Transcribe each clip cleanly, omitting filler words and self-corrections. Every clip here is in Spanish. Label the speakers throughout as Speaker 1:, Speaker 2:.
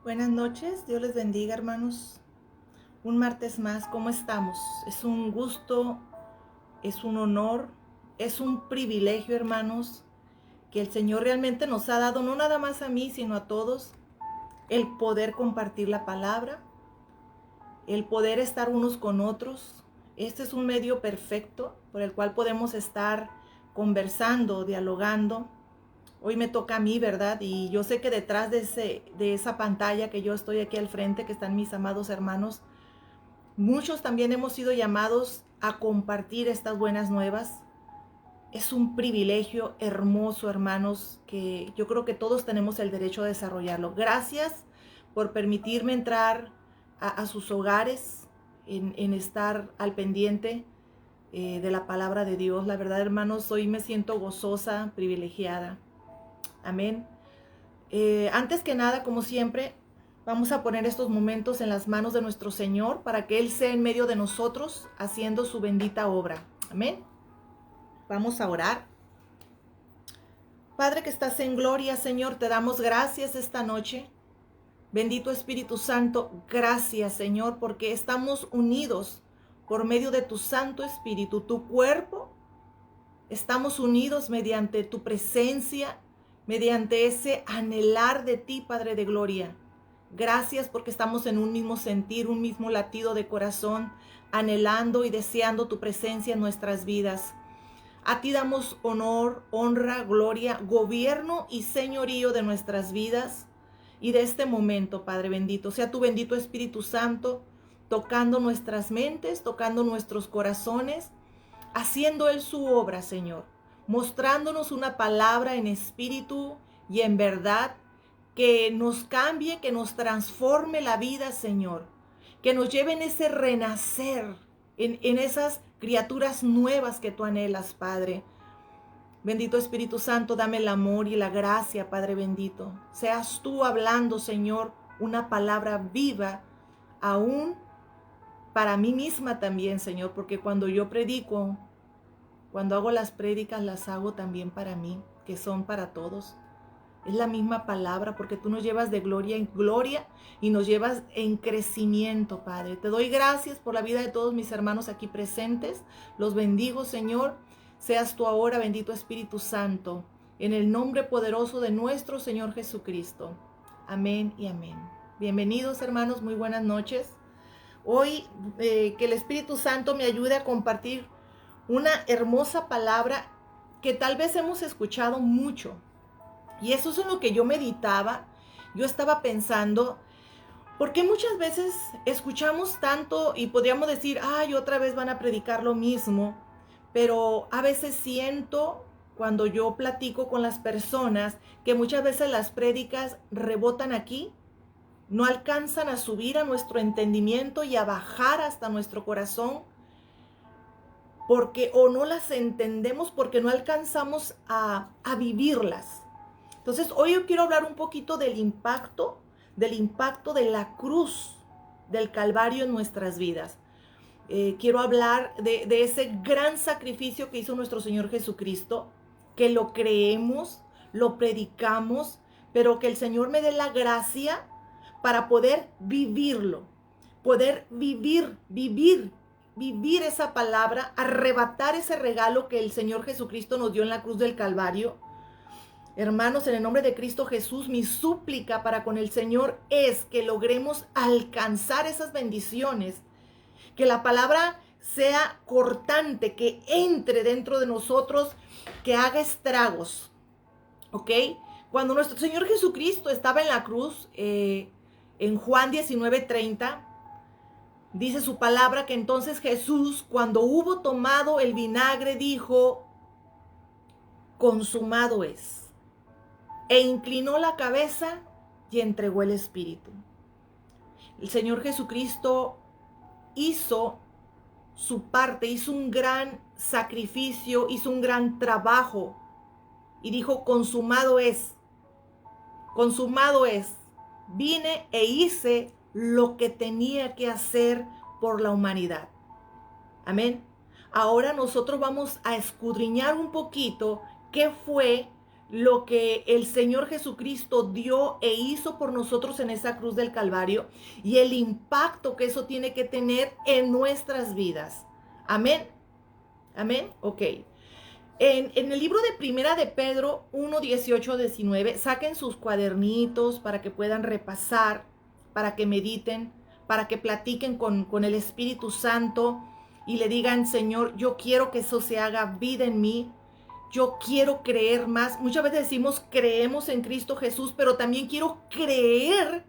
Speaker 1: Buenas noches, Dios les bendiga, hermanos. Un martes más, ¿cómo estamos? Es un gusto, es un honor, es un privilegio, hermanos, que el Señor realmente nos ha dado, no nada más a mí, sino a todos, el poder compartir la palabra, el poder estar unos con otros. Este es un medio perfecto por el cual podemos estar conversando, dialogando. Hoy me toca a mí, ¿verdad? Y yo sé que detrás de esa pantalla que yo estoy aquí al frente, que están mis amados hermanos, muchos también hemos sido llamados a compartir estas buenas nuevas. Es un privilegio hermoso, hermanos, que yo creo que todos tenemos el derecho a desarrollarlo. Gracias por permitirme entrar a sus hogares, en estar al pendiente de la palabra de Dios. La verdad, hermanos, hoy me siento gozosa, privilegiada. Amén. Antes que nada, como siempre, vamos a poner estos momentos en las manos de nuestro Señor para que Él sea en medio de nosotros haciendo su bendita obra. Amén. Vamos a orar. Padre que estás en gloria, Señor, te damos gracias esta noche. Bendito Espíritu Santo, gracias, Señor, porque estamos unidos por medio de tu Santo Espíritu, tu cuerpo. Estamos unidos mediante tu presencia, mediante ese anhelar de ti, Padre de Gloria. Gracias porque estamos en un mismo sentir, un mismo latido de corazón, anhelando y deseando tu presencia en nuestras vidas. A ti damos honor, honra, gloria, gobierno y señorío de nuestras vidas y de este momento, Padre bendito. Sea tu bendito Espíritu Santo tocando nuestras mentes, tocando nuestros corazones, haciendo Él su obra, Señor, mostrándonos una palabra en espíritu y en verdad que nos cambie, que nos transforme la vida, Señor, que nos lleve en ese renacer, en esas criaturas nuevas que tú anhelas, Padre. Bendito Espíritu Santo, dame el amor y la gracia, Padre bendito. Seas tú hablando, Señor, una palabra viva, aún para mí misma también, Señor, porque cuando yo predico, cuando hago las prédicas, las hago también para mí, que son para todos. Es la misma palabra porque tú nos llevas de gloria en gloria y nos llevas en crecimiento, Padre. Te doy gracias por la vida de todos mis hermanos aquí presentes. Los bendigo, Señor. Seas tú ahora, bendito Espíritu Santo, en el nombre poderoso de nuestro Señor Jesucristo. Amén y amén. Bienvenidos, hermanos. Muy buenas noches. Hoy que el Espíritu Santo me ayude a compartir una hermosa palabra que tal vez hemos escuchado mucho. Y eso es en lo que yo meditaba. Yo estaba pensando, porque muchas veces escuchamos tanto y podríamos decir, ay, otra vez van a predicar lo mismo. Pero a veces siento, cuando yo platico con las personas, que muchas veces las prédicas rebotan aquí, no alcanzan a subir a nuestro entendimiento y a bajar hasta nuestro corazón, porque o no las entendemos porque no alcanzamos a vivirlas. Entonces, hoy yo quiero hablar un poquito del impacto de la cruz del Calvario en nuestras vidas. Quiero hablar de ese gran sacrificio que hizo nuestro Señor Jesucristo, que lo creemos, lo predicamos, pero que el Señor me dé la gracia para poder vivirlo, poder vivir esa palabra, arrebatar ese regalo que el Señor Jesucristo nos dio en la cruz del Calvario. Hermanos, en el nombre de Cristo Jesús, mi súplica para con el Señor es que logremos alcanzar esas bendiciones, que la palabra sea cortante, que entre dentro de nosotros, que haga estragos, ¿ok? Cuando nuestro Señor Jesucristo estaba en la cruz, en Juan 19:30, dice su palabra que entonces Jesús, cuando hubo tomado el vinagre, dijo, consumado es. E inclinó la cabeza y entregó el Espíritu. El Señor Jesucristo hizo su parte, hizo un gran sacrificio, hizo un gran trabajo y dijo, consumado es, consumado es. Vine e hice lo que tenía que hacer por la humanidad. Amén. Ahora nosotros vamos a escudriñar un poquito qué fue lo que el Señor Jesucristo dio e hizo por nosotros en esa cruz del Calvario y el impacto que eso tiene que tener en nuestras vidas. Amén. Amén. Ok. En el libro de Primera de Pedro 1, 18, 19, saquen sus cuadernitos para que puedan repasar, para que mediten, para que platiquen con el Espíritu Santo y le digan, Señor, yo quiero que eso se haga vida en mí. Yo quiero creer más. Muchas veces decimos creemos en Cristo Jesús, pero también quiero creer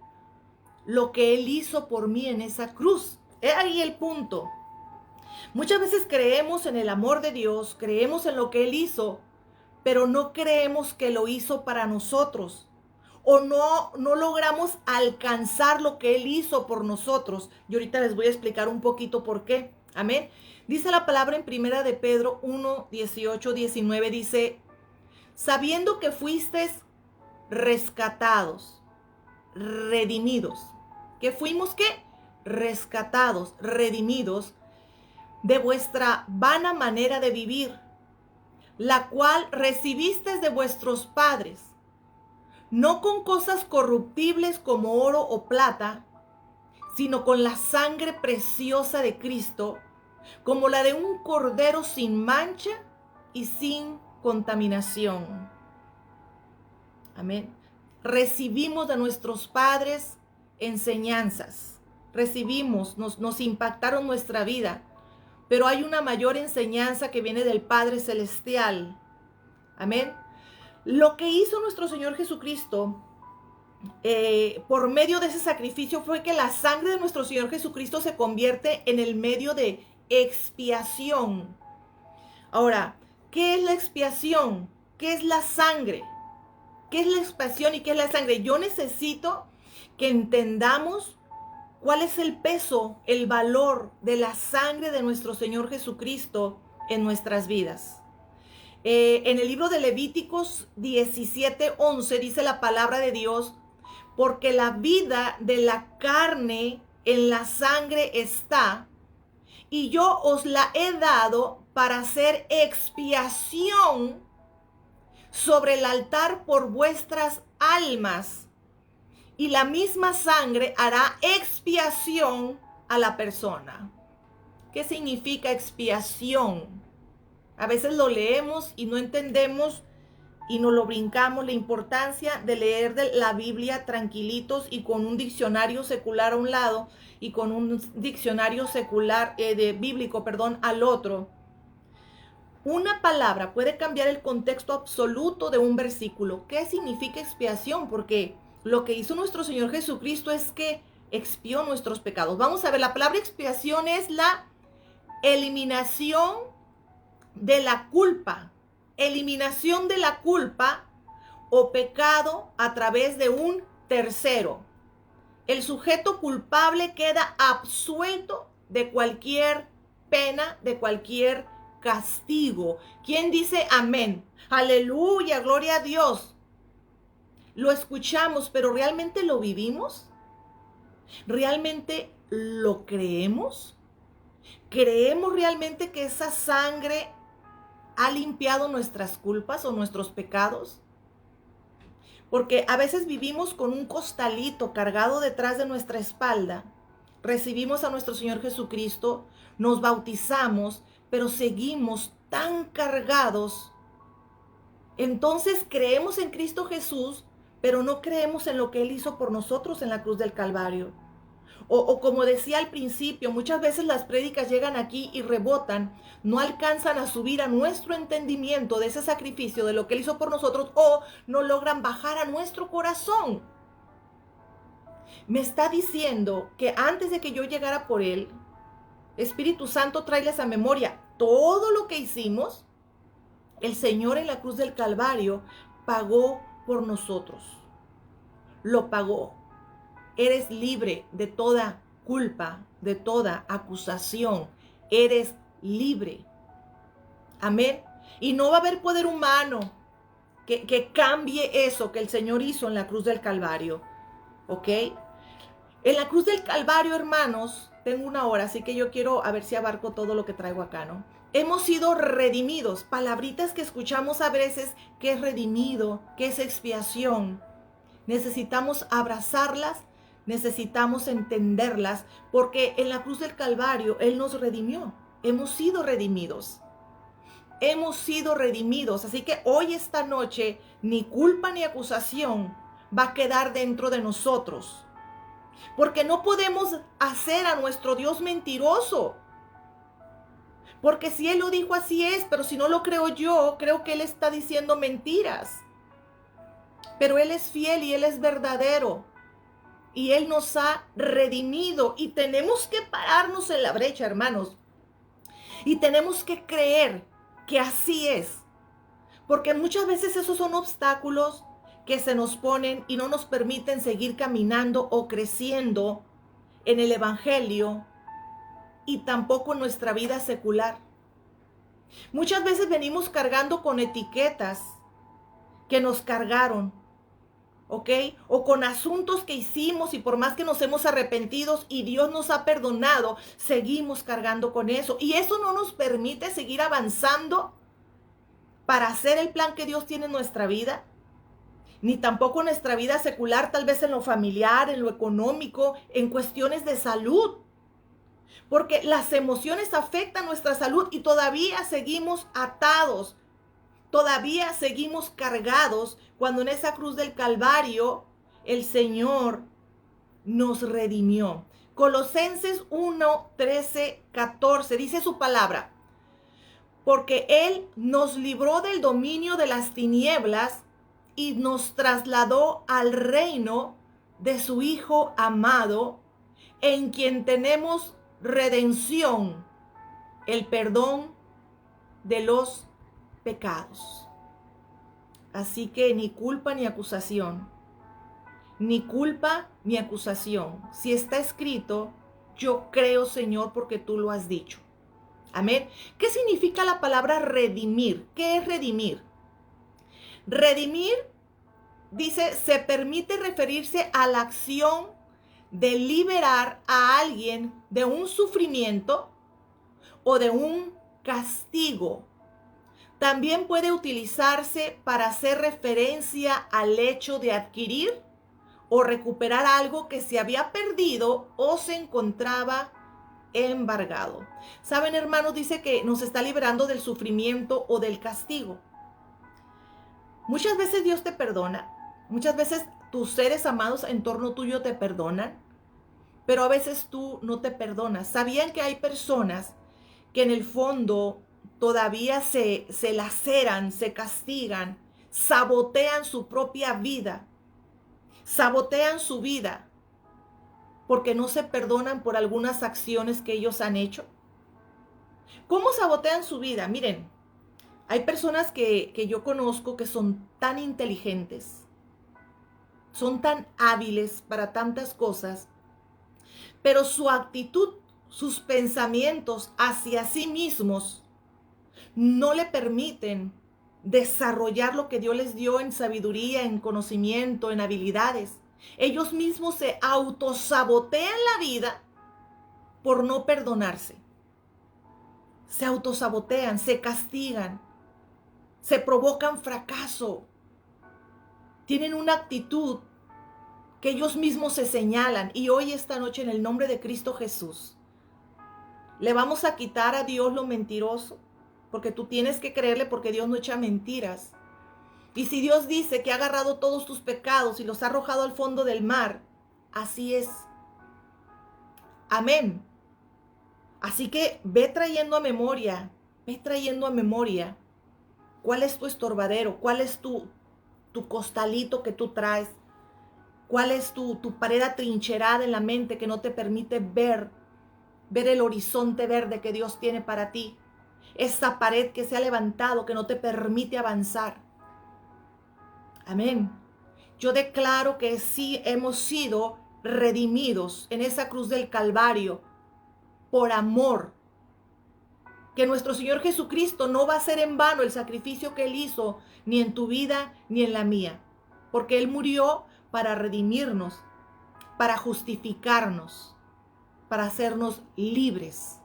Speaker 1: lo que Él hizo por mí en esa cruz. Es ahí el punto. Muchas veces creemos en el amor de Dios, creemos en lo que Él hizo, pero no creemos que lo hizo para nosotros. O no logramos alcanzar lo que Él hizo por nosotros. Y ahorita les voy a explicar un poquito por qué. Amén. Dice la palabra en Primera de Pedro 1, 18, 19, dice, sabiendo que fuisteis rescatados, redimidos. ¿Que fuimos qué? Rescatados, redimidos de vuestra vana manera de vivir, la cual recibisteis de vuestros padres, no con cosas corruptibles como oro o plata, sino con la sangre preciosa de Cristo, como la de un cordero sin mancha y sin contaminación. Amén. Recibimos de nuestros padres enseñanzas, nos impactaron nuestra vida, pero hay una mayor enseñanza que viene del Padre Celestial. Amén. Lo que hizo nuestro Señor Jesucristo por medio de ese sacrificio fue que la sangre de nuestro Señor Jesucristo se convierte en el medio de expiación. Ahora, ¿qué es la expiación? ¿Qué es la sangre? ¿Qué es la expiación y qué es la sangre? Yo necesito que entendamos cuál es el peso, el valor de la sangre de nuestro Señor Jesucristo en nuestras vidas. En el libro de Levíticos 17:11 dice la palabra de Dios, porque la vida de la carne en la sangre está, y yo os la he dado para hacer expiación sobre el altar por vuestras almas, y la misma sangre hará expiación a la persona. ¿Qué significa expiación? A veces lo leemos y no entendemos y nos lo brincamos, la importancia de leer la Biblia tranquilitos y con un diccionario secular a un lado y con un diccionario secular bíblico, al otro. Una palabra puede cambiar el contexto absoluto de un versículo. ¿Qué significa expiación? Porque lo que hizo nuestro Señor Jesucristo es que expió nuestros pecados. Vamos a ver, la palabra expiación es la eliminación de la culpa. Eliminación de la culpa o pecado a través de un tercero. El sujeto culpable queda absuelto de cualquier pena, de cualquier castigo. ¿Quién dice amén? Aleluya, gloria a Dios. Lo escuchamos, pero ¿realmente lo vivimos? ¿Realmente lo creemos? ¿Creemos realmente que esa sangre ha limpiado nuestras culpas o nuestros pecados? Porque a veces vivimos con un costalito cargado detrás de nuestra espalda. Recibimos a nuestro Señor Jesucristo, nos bautizamos, pero seguimos tan cargados. Entonces creemos en Cristo Jesús, pero no creemos en lo que Él hizo por nosotros en la cruz del Calvario. O como decía al principio, muchas veces las prédicas llegan aquí y rebotan, no alcanzan a subir a nuestro entendimiento de ese sacrificio, de lo que Él hizo por nosotros, o no logran bajar a nuestro corazón. Me está diciendo que antes de que yo llegara por Él, Espíritu Santo, tráeles a memoria todo lo que hicimos. El Señor en la cruz del Calvario pagó por nosotros. Lo pagó. Eres libre de toda culpa, de toda acusación. Eres libre. Amén. Y no va a haber poder humano que cambie eso que el Señor hizo en la cruz del Calvario. ¿Ok? En la cruz del Calvario, hermanos, tengo una hora, así que yo quiero a ver si abarco todo lo que traigo acá, ¿no? Hemos sido redimidos. Palabritas que escuchamos a veces, que es redimido, que es expiación. Necesitamos abrazarlas, necesitamos entenderlas, porque en la cruz del Calvario Él nos redimió. Hemos sido redimidos. Hemos sido redimidos. Así que hoy, esta noche, ni culpa ni acusación va a quedar dentro de nosotros. Porque no podemos hacer a nuestro Dios mentiroso. Porque si Él lo dijo, así es, pero si no lo creo yo, creo que Él está diciendo mentiras. Pero Él es fiel y Él es verdadero. Y Él nos ha redimido. Y tenemos que pararnos en la brecha, hermanos. Y tenemos que creer que así es. Porque muchas veces esos son obstáculos que se nos ponen y no nos permiten seguir caminando o creciendo en el Evangelio y tampoco en nuestra vida secular. Muchas veces venimos cargando con etiquetas que nos cargaron, ¿ok? O con asuntos que hicimos y por más que nos hemos arrepentido y Dios nos ha perdonado, seguimos cargando con eso. Y eso no nos permite seguir avanzando para hacer el plan que Dios tiene en nuestra vida, ni tampoco en nuestra vida secular, tal vez en lo familiar, en lo económico, en cuestiones de salud. Porque las emociones afectan nuestra salud y todavía seguimos atados, todavía seguimos cargados cuando en esa cruz del Calvario el Señor nos redimió. Colosenses 1, 13, 14 dice su palabra: porque Él nos libró del dominio de las tinieblas y nos trasladó al reino de su Hijo amado, en quien tenemos redención, el perdón de los pecados. Así que ni culpa ni acusación. Ni culpa ni acusación. Si está escrito, yo creo, Señor, porque tú lo has dicho. Amén. ¿Qué significa la palabra redimir? ¿Qué es redimir? Redimir, dice, se permite referirse a la acción de liberar a alguien de un sufrimiento o de un castigo. También puede utilizarse para hacer referencia al hecho de adquirir o recuperar algo que se había perdido o se encontraba embargado. Saben, hermanos, dice que nos está liberando del sufrimiento o del castigo. Muchas veces Dios te perdona, muchas veces tus seres amados en torno tuyo te perdonan, pero a veces tú no te perdonas. ¿Sabían que hay personas que en el fondo todavía se laceran, se castigan, sabotean su propia vida, sabotean su vida porque no se perdonan por algunas acciones que ellos han hecho? ¿Cómo sabotean su vida? Miren, hay personas que yo conozco que son tan inteligentes, son tan hábiles para tantas cosas, pero su actitud, sus pensamientos hacia sí mismos no le permiten desarrollar lo que Dios les dio en sabiduría, en conocimiento, en habilidades. Ellos mismos se autosabotean la vida por no perdonarse. Se autosabotean, se castigan, se provocan fracaso. Tienen una actitud que ellos mismos se señalan. Y hoy, esta noche, en el nombre de Cristo Jesús, le vamos a quitar a Dios lo mentiroso, porque tú tienes que creerle, porque Dios no echa mentiras. Y si Dios dice que ha agarrado todos tus pecados y los ha arrojado al fondo del mar, así es. Amén. Así que ve trayendo a memoria cuál es tu estorbadero, cuál es tu costalito que tú traes, cuál es tu pared atrincherada en la mente que no te permite ver el horizonte verde que Dios tiene para ti. Esa pared que se ha levantado que no te permite avanzar. Amén. Yo declaro que sí hemos sido redimidos en esa cruz del Calvario por amor. Que nuestro Señor Jesucristo no va a ser en vano el sacrificio que Él hizo, ni en tu vida ni en la mía. Porque Él murió para redimirnos, para justificarnos, para hacernos libres.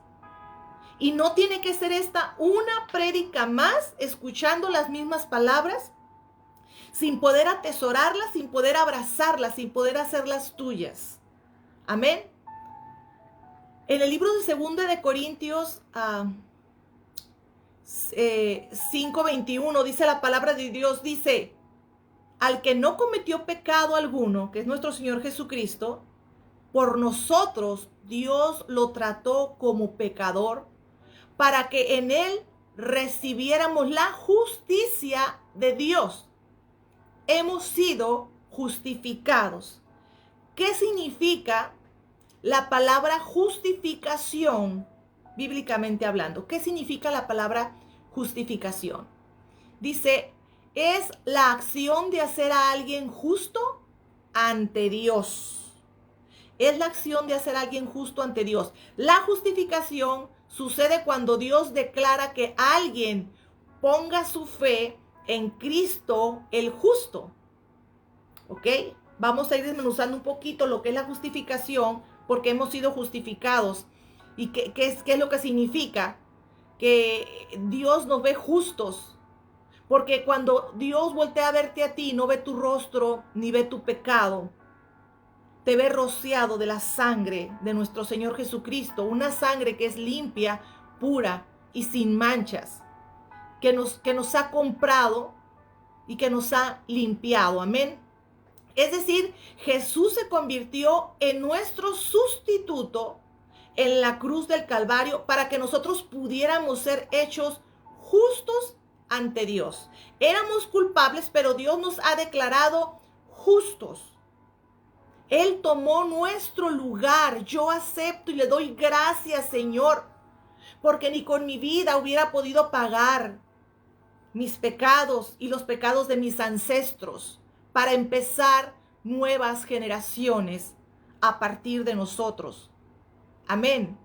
Speaker 1: Y no tiene que ser esta una prédica más, escuchando las mismas palabras, sin poder atesorarlas, sin poder abrazarlas, sin poder hacerlas tuyas. Amén. En el libro de 2 de Corintios 5:21 dice la palabra de Dios, dice, al que no cometió pecado alguno, que es nuestro Señor Jesucristo, por nosotros Dios lo trató como pecador, para que en él recibiéramos la justicia de Dios. Hemos sido justificados. ¿Qué significa la palabra justificación, bíblicamente hablando? ¿Qué significa la palabra justificación? Dice, es la acción de hacer a alguien justo ante Dios. Es la acción de hacer a alguien justo ante Dios. La justificación sucede cuando Dios declara que alguien ponga su fe en Cristo el justo. ¿Ok? Vamos a ir desmenuzando un poquito lo que es la justificación, porque hemos sido justificados. ¿Y qué es lo que significa? Que Dios nos ve justos. Porque cuando Dios voltea a verte a ti, no ve tu rostro ni ve tu pecado. Te ve rociado de la sangre de nuestro Señor Jesucristo. Una sangre que es limpia, pura y sin manchas. Que nos ha comprado y que nos ha limpiado. Amén. Es decir, Jesús se convirtió en nuestro sustituto en la cruz del Calvario para que nosotros pudiéramos ser hechos justos ante Dios. Éramos culpables, pero Dios nos ha declarado justos. Él tomó nuestro lugar. Yo acepto y le doy gracias, Señor, porque ni con mi vida hubiera podido pagar mis pecados y los pecados de mis ancestros para empezar nuevas generaciones a partir de nosotros. Amén.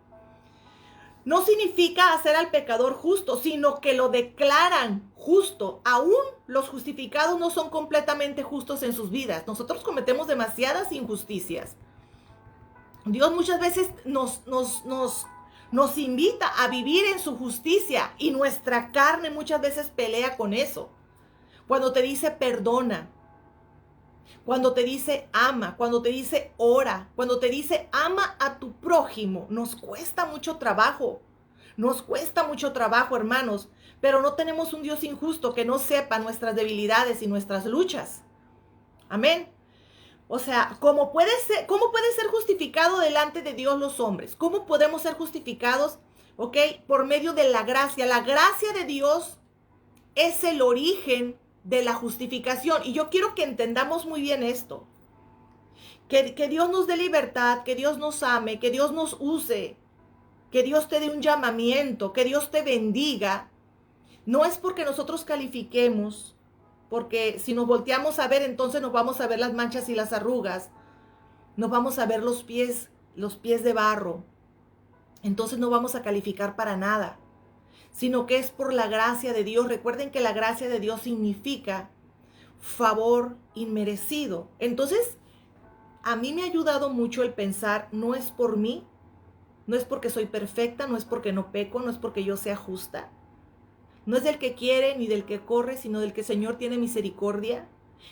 Speaker 1: No significa hacer al pecador justo, sino que lo declaran justo. Aún los justificados no son completamente justos en sus vidas. Nosotros cometemos demasiadas injusticias. Dios muchas veces nos invita a vivir en su justicia y nuestra carne muchas veces pelea con eso. Cuando te dice perdona, cuando te dice ama, cuando te dice ora, cuando te dice ama a tu prójimo, nos cuesta mucho trabajo. Nos cuesta mucho trabajo, hermanos, pero no tenemos un Dios injusto que no sepa nuestras debilidades y nuestras luchas. Amén. O sea, ¿cómo puede ser justificado delante de Dios los hombres? ¿Cómo podemos ser justificados? ¿Ok? Por medio de la gracia. La gracia de Dios es el origen de la justificación. Y yo quiero que entendamos muy bien esto. Que Dios nos dé libertad, que Dios nos ame, que Dios nos use, que Dios te dé un llamamiento, que Dios te bendiga. No es porque nosotros califiquemos, porque si nos volteamos a ver, entonces nos vamos a ver las manchas y las arrugas. Nos vamos a ver los pies de barro. Entonces no vamos a calificar para nada, sino que es por la gracia de Dios. Recuerden que la gracia de Dios significa favor inmerecido. Entonces, a mí me ha ayudado mucho el pensar, no es por mí, no es porque soy perfecta, no es porque no peco, no es porque yo sea justa. No es del que quiere ni del que corre, sino del que el Señor tiene misericordia.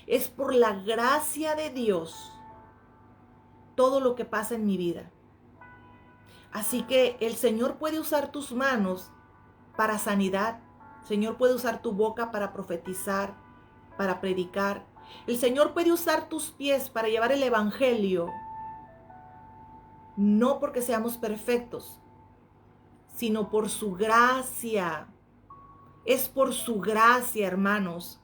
Speaker 1: Es por la gracia de Dios todo lo que pasa en mi vida. Así que el Señor puede usar tus manos para sanidad. El Señor puede usar tu boca para profetizar, para predicar. El Señor puede usar tus pies para llevar el evangelio. No porque seamos perfectos, sino por su gracia. Es por su gracia, hermanos.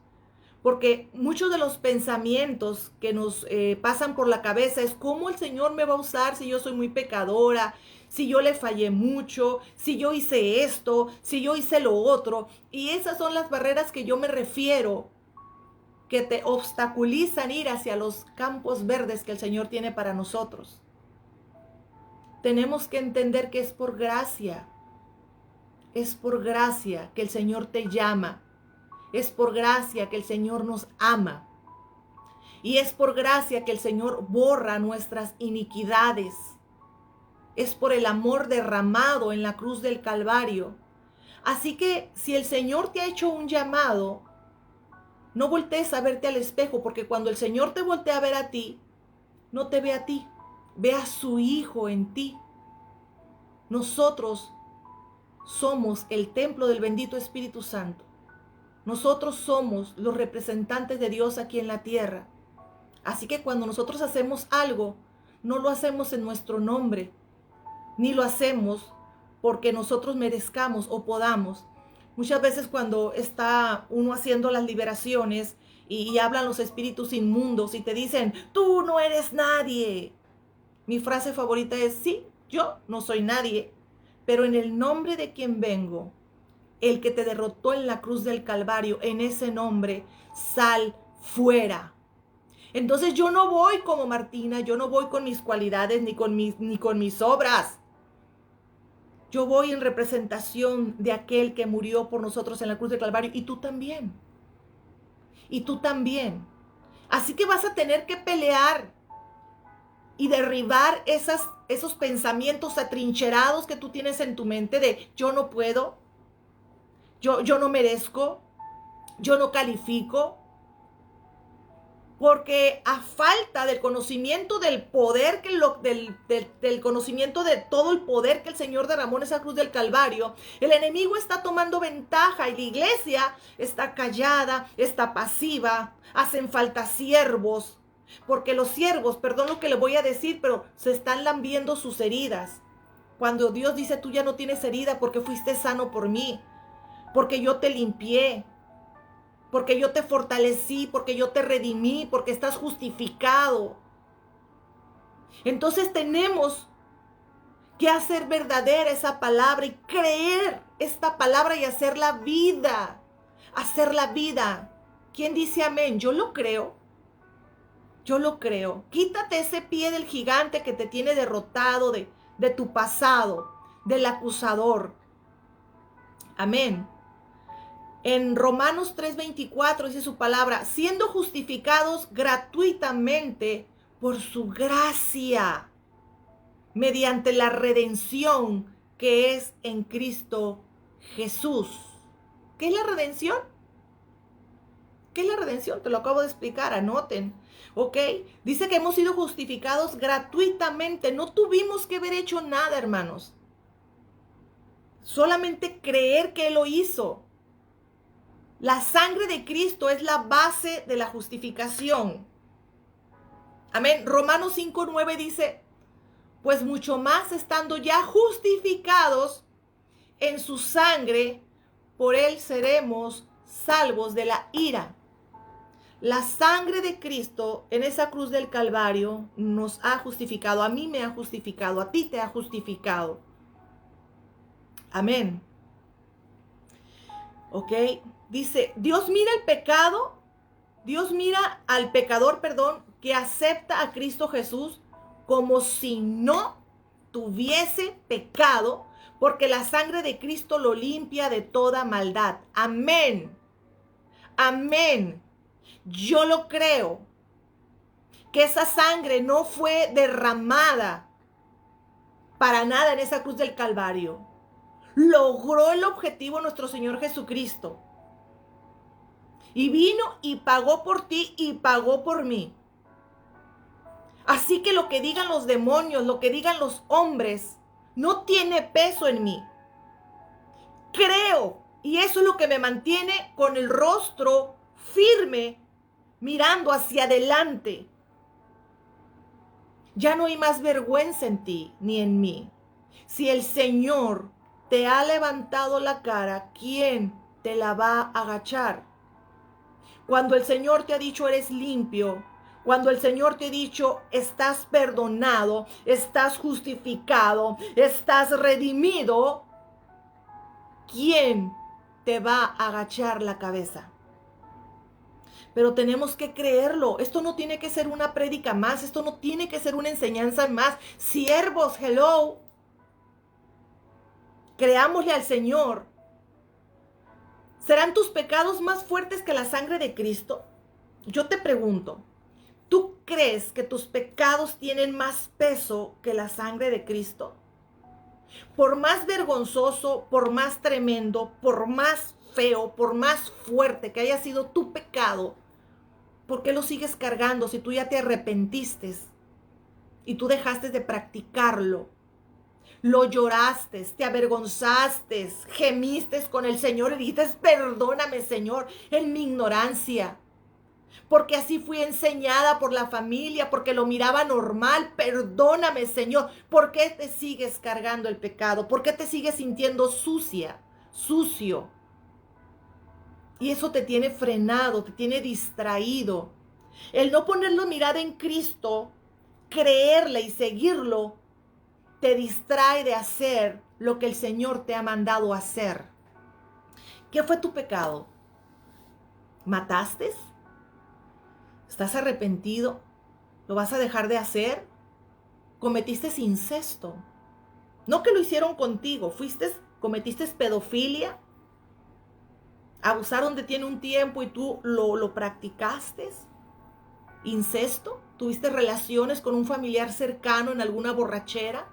Speaker 1: Porque muchos de los pensamientos que nos pasan por la cabeza es cómo el Señor me va a usar si yo soy muy pecadora, si yo le fallé mucho, si yo hice esto, si yo hice lo otro. Y esas son las barreras que yo me refiero, que te obstaculizan ir hacia los campos verdes que el Señor tiene para nosotros. Tenemos que entender que es por gracia. Es por gracia que el Señor te llama. Es por gracia que el Señor nos ama. Y es por gracia que el Señor borra nuestras iniquidades. es por el amor derramado en la cruz del Calvario. Así que si el Señor te ha hecho un llamado, no voltees a verte al espejo, porque cuando el Señor te voltea a ver a ti, no te ve a ti, ve a su Hijo en ti. Nosotros somos el templo del bendito Espíritu Santo. Nosotros somos los representantes de Dios aquí en la tierra. Así que cuando nosotros hacemos algo, no lo hacemos en nuestro nombre, ni lo hacemos porque nosotros merezcamos o podamos. Muchas veces cuando está uno haciendo las liberaciones y hablan los espíritus inmundos y te dicen, tú no eres nadie. Mi frase favorita es, sí, yo no soy nadie, pero en el nombre de quien vengo, el que te derrotó en la cruz del Calvario, en ese nombre, sal fuera. Entonces yo no voy como Martina, yo no voy con mis cualidades ni con mis obras. Yo voy en representación de aquel que murió por nosotros en la cruz del Calvario, y tú también. Y tú también. Así que vas a tener que pelear y derribar esos pensamientos atrincherados que tú tienes en tu mente de yo no puedo, yo no merezco, yo no califico. Porque a falta del conocimiento del poder, del conocimiento de todo el poder que el Señor derramó en esa cruz del Calvario, el enemigo está tomando ventaja y la iglesia está callada, está pasiva, hacen falta siervos. Porque los siervos, perdón lo que le voy a decir, pero se están lambiendo sus heridas. Cuando Dios dice, tú ya no tienes herida porque fuiste sano por mí, porque yo te limpié, porque yo te fortalecí, porque yo te redimí, porque estás justificado. Entonces tenemos que hacer verdadera esa palabra y creer esta palabra y hacerla vida. Hacerla vida. ¿Quién dice amén? Yo lo creo. Yo lo creo. Quítate ese pie del gigante que te tiene derrotado, de tu pasado, del acusador. Amén. En Romanos 3:24 dice su palabra, siendo justificados gratuitamente por su gracia, mediante la redención que es en Cristo Jesús. ¿Qué es la redención? ¿Qué es la redención? Te lo acabo de explicar, anoten. ¿Ok? Dice que hemos sido justificados gratuitamente. No tuvimos que haber hecho nada, hermanos. Solamente creer que Él lo hizo. La sangre de Cristo es la base de la justificación. Amén. Romanos 5:9 dice, pues mucho más estando ya justificados en su sangre, por Él seremos salvos de la ira. La sangre de Cristo en esa cruz del Calvario nos ha justificado. A mí me ha justificado, a ti te ha justificado. Amén. ¿Ok? Dice, Dios mira al pecador, que acepta a Cristo Jesús como si no tuviese pecado, porque la sangre de Cristo lo limpia de toda maldad. Amén. Amén. Yo lo creo, que esa sangre no fue derramada para nada en esa cruz del Calvario. Logró el objetivo nuestro Señor Jesucristo. Y vino y pagó por ti y pagó por mí. Así que lo que digan los demonios, lo que digan los hombres, no tiene peso en mí. Creo, y eso es lo que me mantiene con el rostro firme, mirando hacia adelante. Ya no hay más vergüenza en ti ni en mí. Si el Señor te ha levantado la cara, ¿quién te la va a agachar? Cuando el Señor te ha dicho eres limpio, cuando el Señor te ha dicho estás perdonado, estás justificado, estás redimido, ¿quién te va a agachar la cabeza? Pero tenemos que creerlo. Esto no tiene que ser una prédica más, esto no tiene que ser una enseñanza más. Siervos, hello. Creámosle al Señor. ¿Serán tus pecados más fuertes que la sangre de Cristo? Yo te pregunto, ¿tú crees que tus pecados tienen más peso que la sangre de Cristo? Por más vergonzoso, por más tremendo, por más feo, por más fuerte que haya sido tu pecado, ¿por qué lo sigues cargando si tú ya te arrepentiste y tú dejaste de practicarlo? Lo lloraste, te avergonzaste, gemiste con el Señor y dijiste, perdóname, Señor, en mi ignorancia. Porque así fui enseñada por la familia, porque lo miraba normal. Perdóname, Señor. ¿Por qué te sigues cargando el pecado? ¿Por qué te sigues sintiendo sucia, sucio? Y eso te tiene frenado, te tiene distraído. El no poner la mirada en Cristo, creerle y seguirlo, te distrae de hacer lo que el Señor te ha mandado hacer. ¿Qué fue tu pecado? ¿Mataste? ¿Estás arrepentido? ¿Lo vas a dejar de hacer? ¿Cometiste incesto? No que lo hicieron contigo, cometiste pedofilia, abusaron de ti en un tiempo y tú lo practicaste. ¿Incesto? ¿Tuviste relaciones con un familiar cercano en alguna borrachera?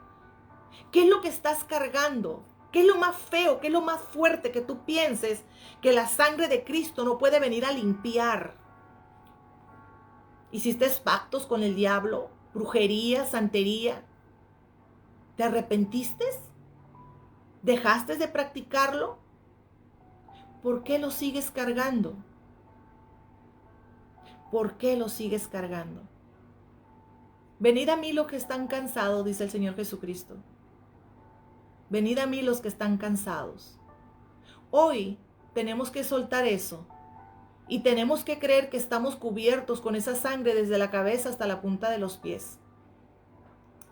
Speaker 1: ¿Qué es lo que estás cargando? ¿Qué es lo más feo? ¿Qué es lo más fuerte que tú pienses que la sangre de Cristo no puede venir a limpiar? ¿Hiciste pactos con el diablo? ¿Brujería? ¿Santería? ¿Te arrepentiste? ¿Dejaste de practicarlo? ¿Por qué lo sigues cargando? ¿Por qué lo sigues cargando? Venid a mí los que están cansados, dice el Señor Jesucristo. Venid a mí los que están cansados. Hoy tenemos que soltar eso y tenemos que creer que estamos cubiertos con esa sangre desde la cabeza hasta la punta de los pies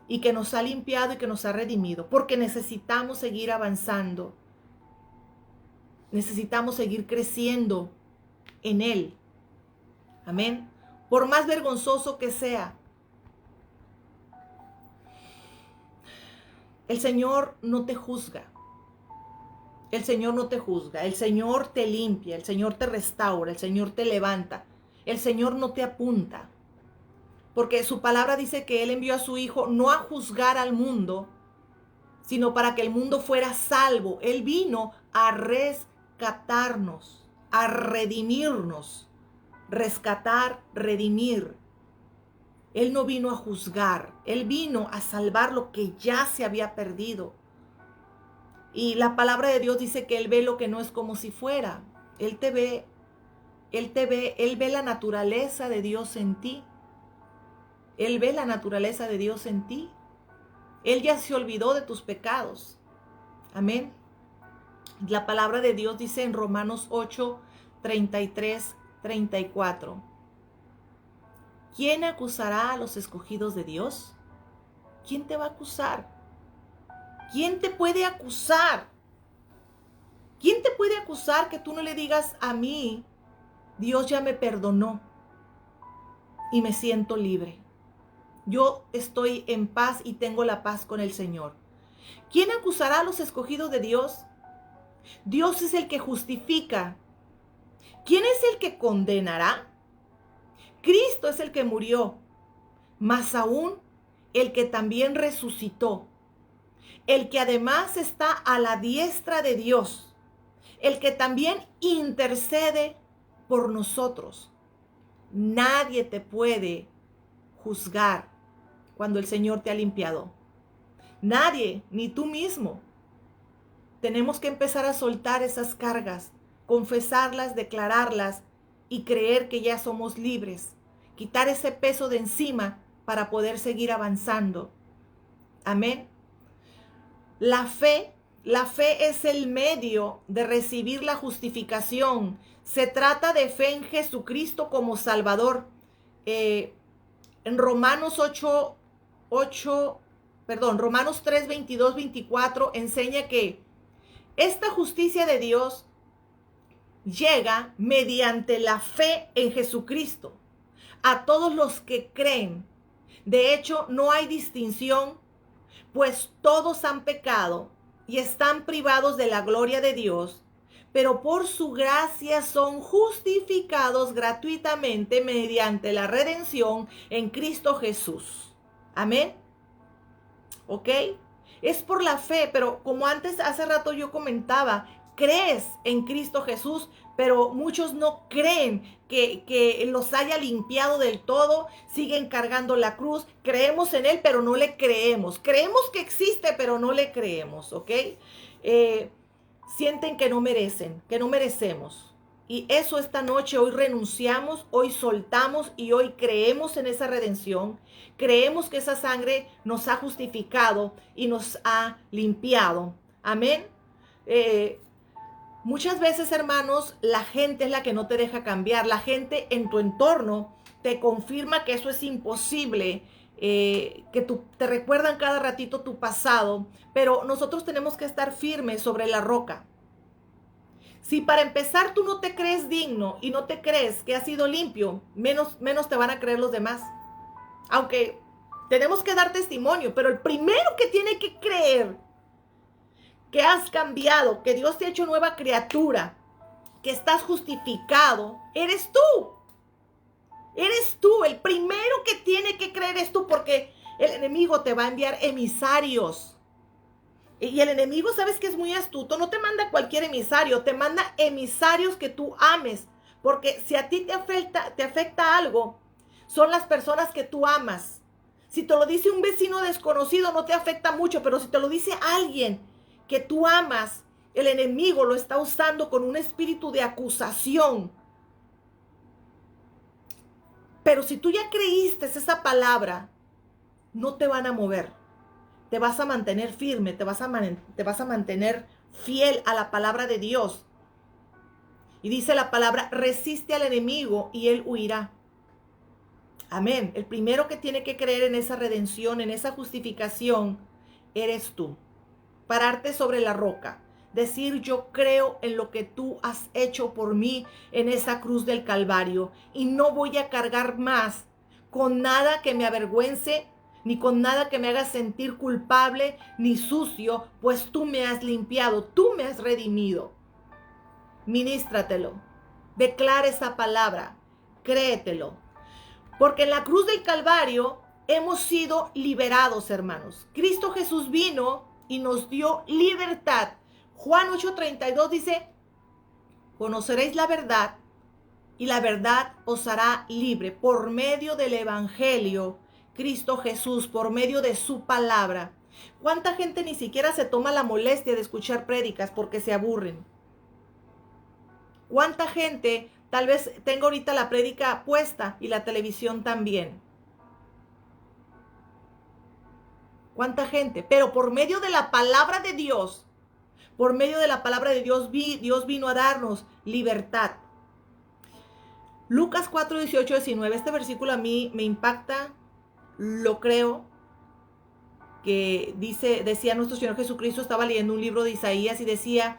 Speaker 1: y que nos ha limpiado y que nos ha redimido, porque necesitamos seguir avanzando. Necesitamos seguir creciendo en Él. Amén. Por más vergonzoso que sea, el Señor no te juzga. El Señor no te juzga. El Señor te limpia. El Señor te restaura. El Señor te levanta. El Señor no te apunta. Porque su palabra dice que Él envió a su Hijo no a juzgar al mundo, sino para que el mundo fuera salvo. Él vino a rescatarnos, a redimirnos. Rescatar, redimir. Él no vino a juzgar, Él vino a salvar lo que ya se había perdido. Y la palabra de Dios dice que Él ve lo que no es como si fuera. Él te ve, Él ve la naturaleza de Dios en ti. Él ve la naturaleza de Dios en ti. Él ya se olvidó de tus pecados. Amén. La palabra de Dios dice en Romanos 8, 33, 34. ¿Quién acusará a los escogidos de Dios? ¿Quién te va a acusar? ¿Quién te puede acusar? ¿Quién te puede acusar que tú no le digas a mí, Dios ya me perdonó y me siento libre? Yo estoy en paz y tengo la paz con el Señor. ¿Quién acusará a los escogidos de Dios? Dios es el que justifica. ¿Quién es el que condenará? Cristo es el que murió, más aún el que también resucitó, el que además está a la diestra de Dios, el que también intercede por nosotros. Nadie te puede juzgar cuando el Señor te ha limpiado. Nadie, ni tú mismo. Tenemos que empezar a soltar esas cargas, confesarlas, declararlas y creer que ya somos libres. Quitar ese peso de encima para poder seguir avanzando. Amén. La fe es el medio de recibir la justificación. Se trata de fe en Jesucristo como Salvador. En Romanos 3, 22, 24 enseña que esta justicia de Dios llega mediante la fe en Jesucristo a todos los que creen. De hecho, no hay distinción, pues todos han pecado y están privados de la gloria de Dios, pero por su gracia son justificados gratuitamente mediante la redención en Cristo Jesús. Amén. ¿Ok? Es por la fe, pero como antes, hace rato yo comentaba, crees en Cristo Jesús, pero muchos no creen que los haya limpiado del todo, siguen cargando la cruz, creemos en Él, pero no le creemos. Creemos que existe, pero no le creemos, ¿ok? Sienten que no merecen, que no merecemos. Y eso esta noche, hoy renunciamos, hoy soltamos y hoy creemos en esa redención. Creemos que esa sangre nos ha justificado y nos ha limpiado. Amén. Muchas veces, hermanos, la gente es la que no te deja cambiar. La gente en tu entorno te confirma que eso es imposible, que te recuerdan cada ratito tu pasado, pero nosotros tenemos que estar firmes sobre la roca. Si para empezar tú no te crees digno y no te crees que has sido limpio, menos te van a creer los demás. Aunque tenemos que dar testimonio, pero el primero que tiene que creer que has cambiado, que Dios te ha hecho nueva criatura, que estás justificado, eres tú. Eres tú, el primero que tiene que creer es tú, porque el enemigo te va a enviar emisarios. Y el enemigo, sabes que es muy astuto, no te manda cualquier emisario, te manda emisarios que tú ames, porque si a ti te afecta algo, son las personas que tú amas. Si te lo dice un vecino desconocido, no te afecta mucho, pero si te lo dice alguien que tú amas, el enemigo lo está usando con un espíritu de acusación. Pero si tú ya creíste esa palabra, no te van a mover. Te vas a mantener firme, te vas a mantener fiel a la palabra de Dios. Y dice la palabra, resiste al enemigo y él huirá. Amén. El primero que tiene que creer en esa redención, en esa justificación, eres tú. Pararte sobre la roca. Decir, yo creo en lo que tú has hecho por mí en esa cruz del Calvario. Y no voy a cargar más con nada que me avergüence, ni con nada que me haga sentir culpable, ni sucio, pues tú me has limpiado, tú me has redimido. Ministratelo. Declara esa palabra. Créetelo. Porque en la cruz del Calvario hemos sido liberados, hermanos. Cristo Jesús vino y nos dio libertad. Juan 8:32 dice, conoceréis la verdad y la verdad os hará libre. Por medio del evangelio, Cristo Jesús, por medio de su palabra. ¿Cuánta gente ni siquiera se toma la molestia de escuchar prédicas porque se aburren? ¿Cuánta gente tal vez tenga ahorita la prédica puesta y la televisión también? ¿Cuánta gente? Pero por medio de la palabra de Dios, por medio de la palabra de Dios, Dios vino a darnos libertad. Lucas 4, 18, 19. Este versículo a mí me impacta, lo creo, que decía nuestro Señor Jesucristo, estaba leyendo un libro de Isaías y decía,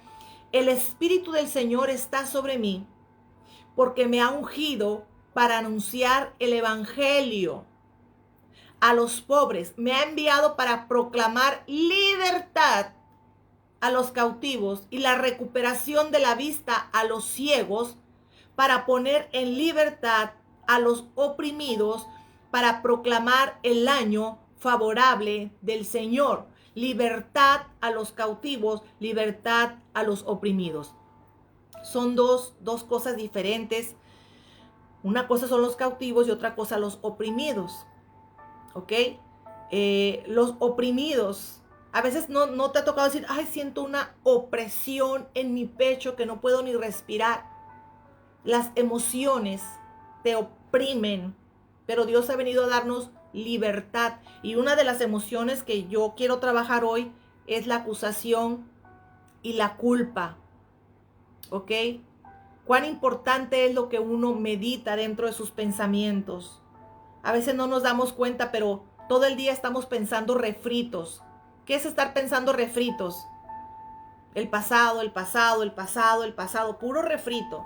Speaker 1: el Espíritu del Señor está sobre mí, porque me ha ungido para anunciar el evangelio a los pobres. Me ha enviado para proclamar libertad a los cautivos y la recuperación de la vista a los ciegos, para poner en libertad a los oprimidos, para proclamar el año favorable del Señor. Libertad a los cautivos, libertad a los oprimidos. Son dos cosas diferentes. Una cosa son los cautivos y otra cosa los oprimidos. ¿Ok? Los oprimidos, a veces no te ha tocado decir, ay, siento una opresión en mi pecho que no puedo ni respirar. Las emociones te oprimen, pero Dios ha venido a darnos libertad. Y una de las emociones que yo quiero trabajar hoy es la acusación y la culpa. ¿Ok? Cuán importante es lo que uno medita dentro de sus pensamientos. A veces no nos damos cuenta, pero todo el día estamos pensando refritos. ¿Qué es estar pensando refritos? El pasado, el pasado, el pasado, el pasado. Puro refrito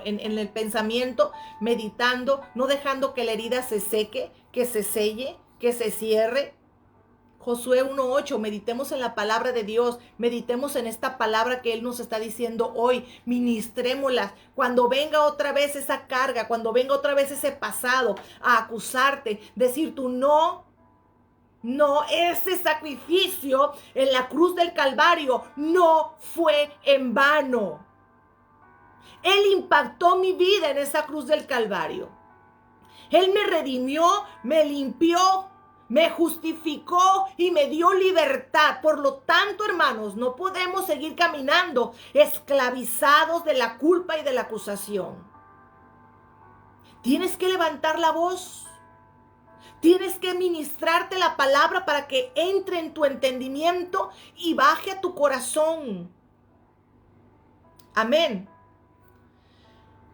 Speaker 1: en el pensamiento, meditando, no dejando que la herida se seque, que se selle, que se cierre. Josué 1:8, meditemos en la palabra de Dios, meditemos en esta palabra que Él nos está diciendo hoy, ministrémosla. Cuando venga otra vez esa carga, cuando venga otra vez ese pasado a acusarte, decir tú no, No, ese sacrificio en la cruz del Calvario no fue en vano. Él impactó mi vida en esa cruz del Calvario. Él me redimió, me limpió, me justificó y me dio libertad. Por lo tanto, hermanos, no podemos seguir caminando esclavizados de la culpa y de la acusación. Tienes que levantar la voz. Tienes que ministrarte la palabra para que entre en tu entendimiento y baje a tu corazón. Amén.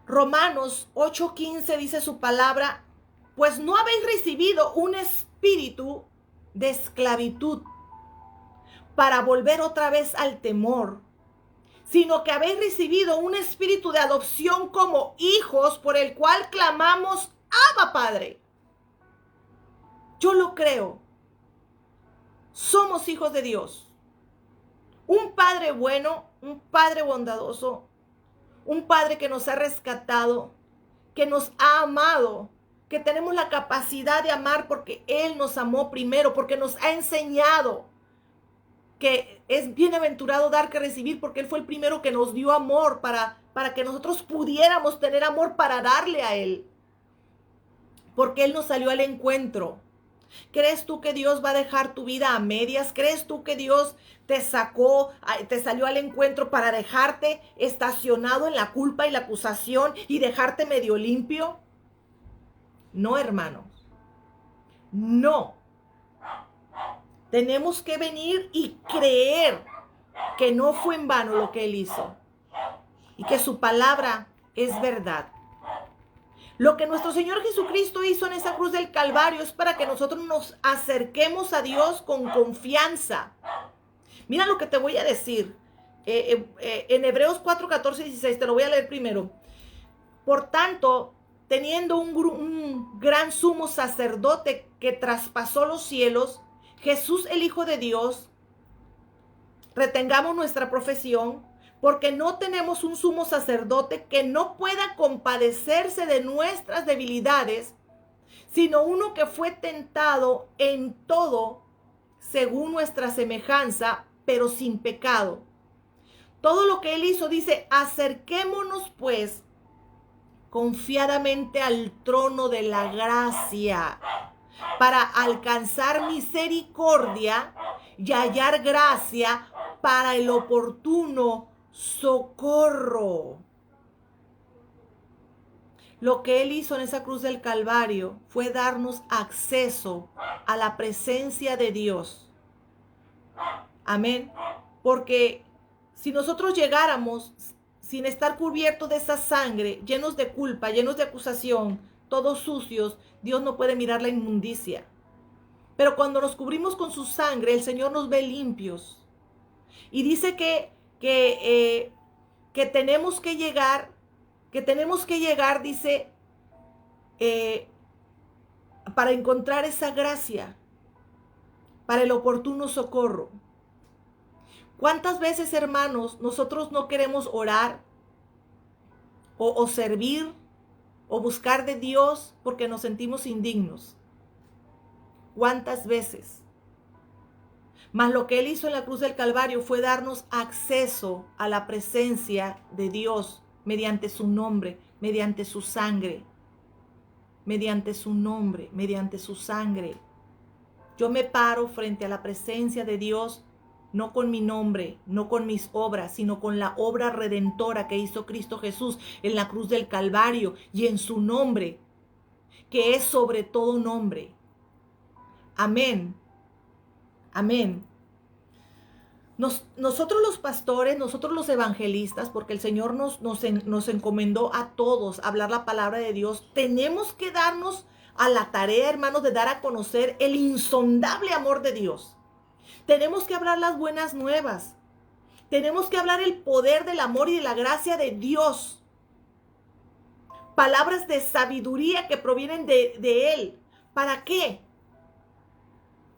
Speaker 1: Romanos 8:15 dice su palabra, pues no habéis recibido un espíritu de esclavitud para volver otra vez al temor, sino que habéis recibido un espíritu de adopción como hijos por el cual clamamos, Abba, Padre. Yo lo creo. Somos hijos de Dios. Un Padre bueno, un Padre bondadoso, un Padre que nos ha rescatado, que nos ha amado, que tenemos la capacidad de amar porque Él nos amó primero, porque nos ha enseñado que es bienaventurado dar que recibir, porque Él fue el primero que nos dio amor para que nosotros pudiéramos tener amor para darle a Él, porque Él nos salió al encuentro. ¿Crees tú que Dios va a dejar tu vida a medias? ¿Crees tú que Dios te salió al encuentro para dejarte estacionado en la culpa y la acusación y dejarte medio limpio? No, hermanos. No. Tenemos que venir y creer que no fue en vano lo que Él hizo y que su palabra es verdad. Lo que nuestro Señor Jesucristo hizo en esa cruz del Calvario es para que nosotros nos acerquemos a Dios con confianza. Mira lo que te voy a decir. En Hebreos 4, 14 y 16, te lo voy a leer primero. Por tanto, teniendo un gran sumo sacerdote que traspasó los cielos, Jesús el Hijo de Dios, retengamos nuestra profesión, porque no tenemos un sumo sacerdote que no pueda compadecerse de nuestras debilidades, sino uno que fue tentado en todo según nuestra semejanza, pero sin pecado. Todo lo que Él hizo, dice, acerquémonos pues confiadamente al trono de la gracia para alcanzar misericordia y hallar gracia para el oportuno socorro. Lo que Él hizo en esa cruz del Calvario fue darnos acceso a la presencia de Dios. Amén. Porque si nosotros llegáramos sin estar cubiertos de esa sangre, llenos de culpa, llenos de acusación, todos sucios, Dios no puede mirar la inmundicia. Pero cuando nos cubrimos con su sangre, el Señor nos ve limpios. Y dice que tenemos que llegar, dice, para encontrar esa gracia, para el oportuno socorro. ¿Cuántas veces, hermanos, nosotros no queremos orar o servir o buscar de Dios porque nos sentimos indignos? ¿Cuántas veces? Mas lo que Él hizo en la cruz del Calvario fue darnos acceso a la presencia de Dios mediante su nombre, mediante su sangre, mediante su nombre, mediante su sangre. Yo me paro frente a la presencia de Dios, no con mi nombre, no con mis obras, sino con la obra redentora que hizo Cristo Jesús en la cruz del Calvario y en su nombre, que es sobre todo nombre. Amén. Amén. Nosotros los pastores, nosotros los evangelistas, porque el Señor nos encomendó a todos a hablar la palabra de Dios, tenemos que darnos a la tarea, hermanos, de dar a conocer el insondable amor de Dios. Tenemos que hablar las buenas nuevas. Tenemos que hablar el poder del amor y de la gracia de Dios. Palabras de sabiduría que provienen de Él. ¿Para qué?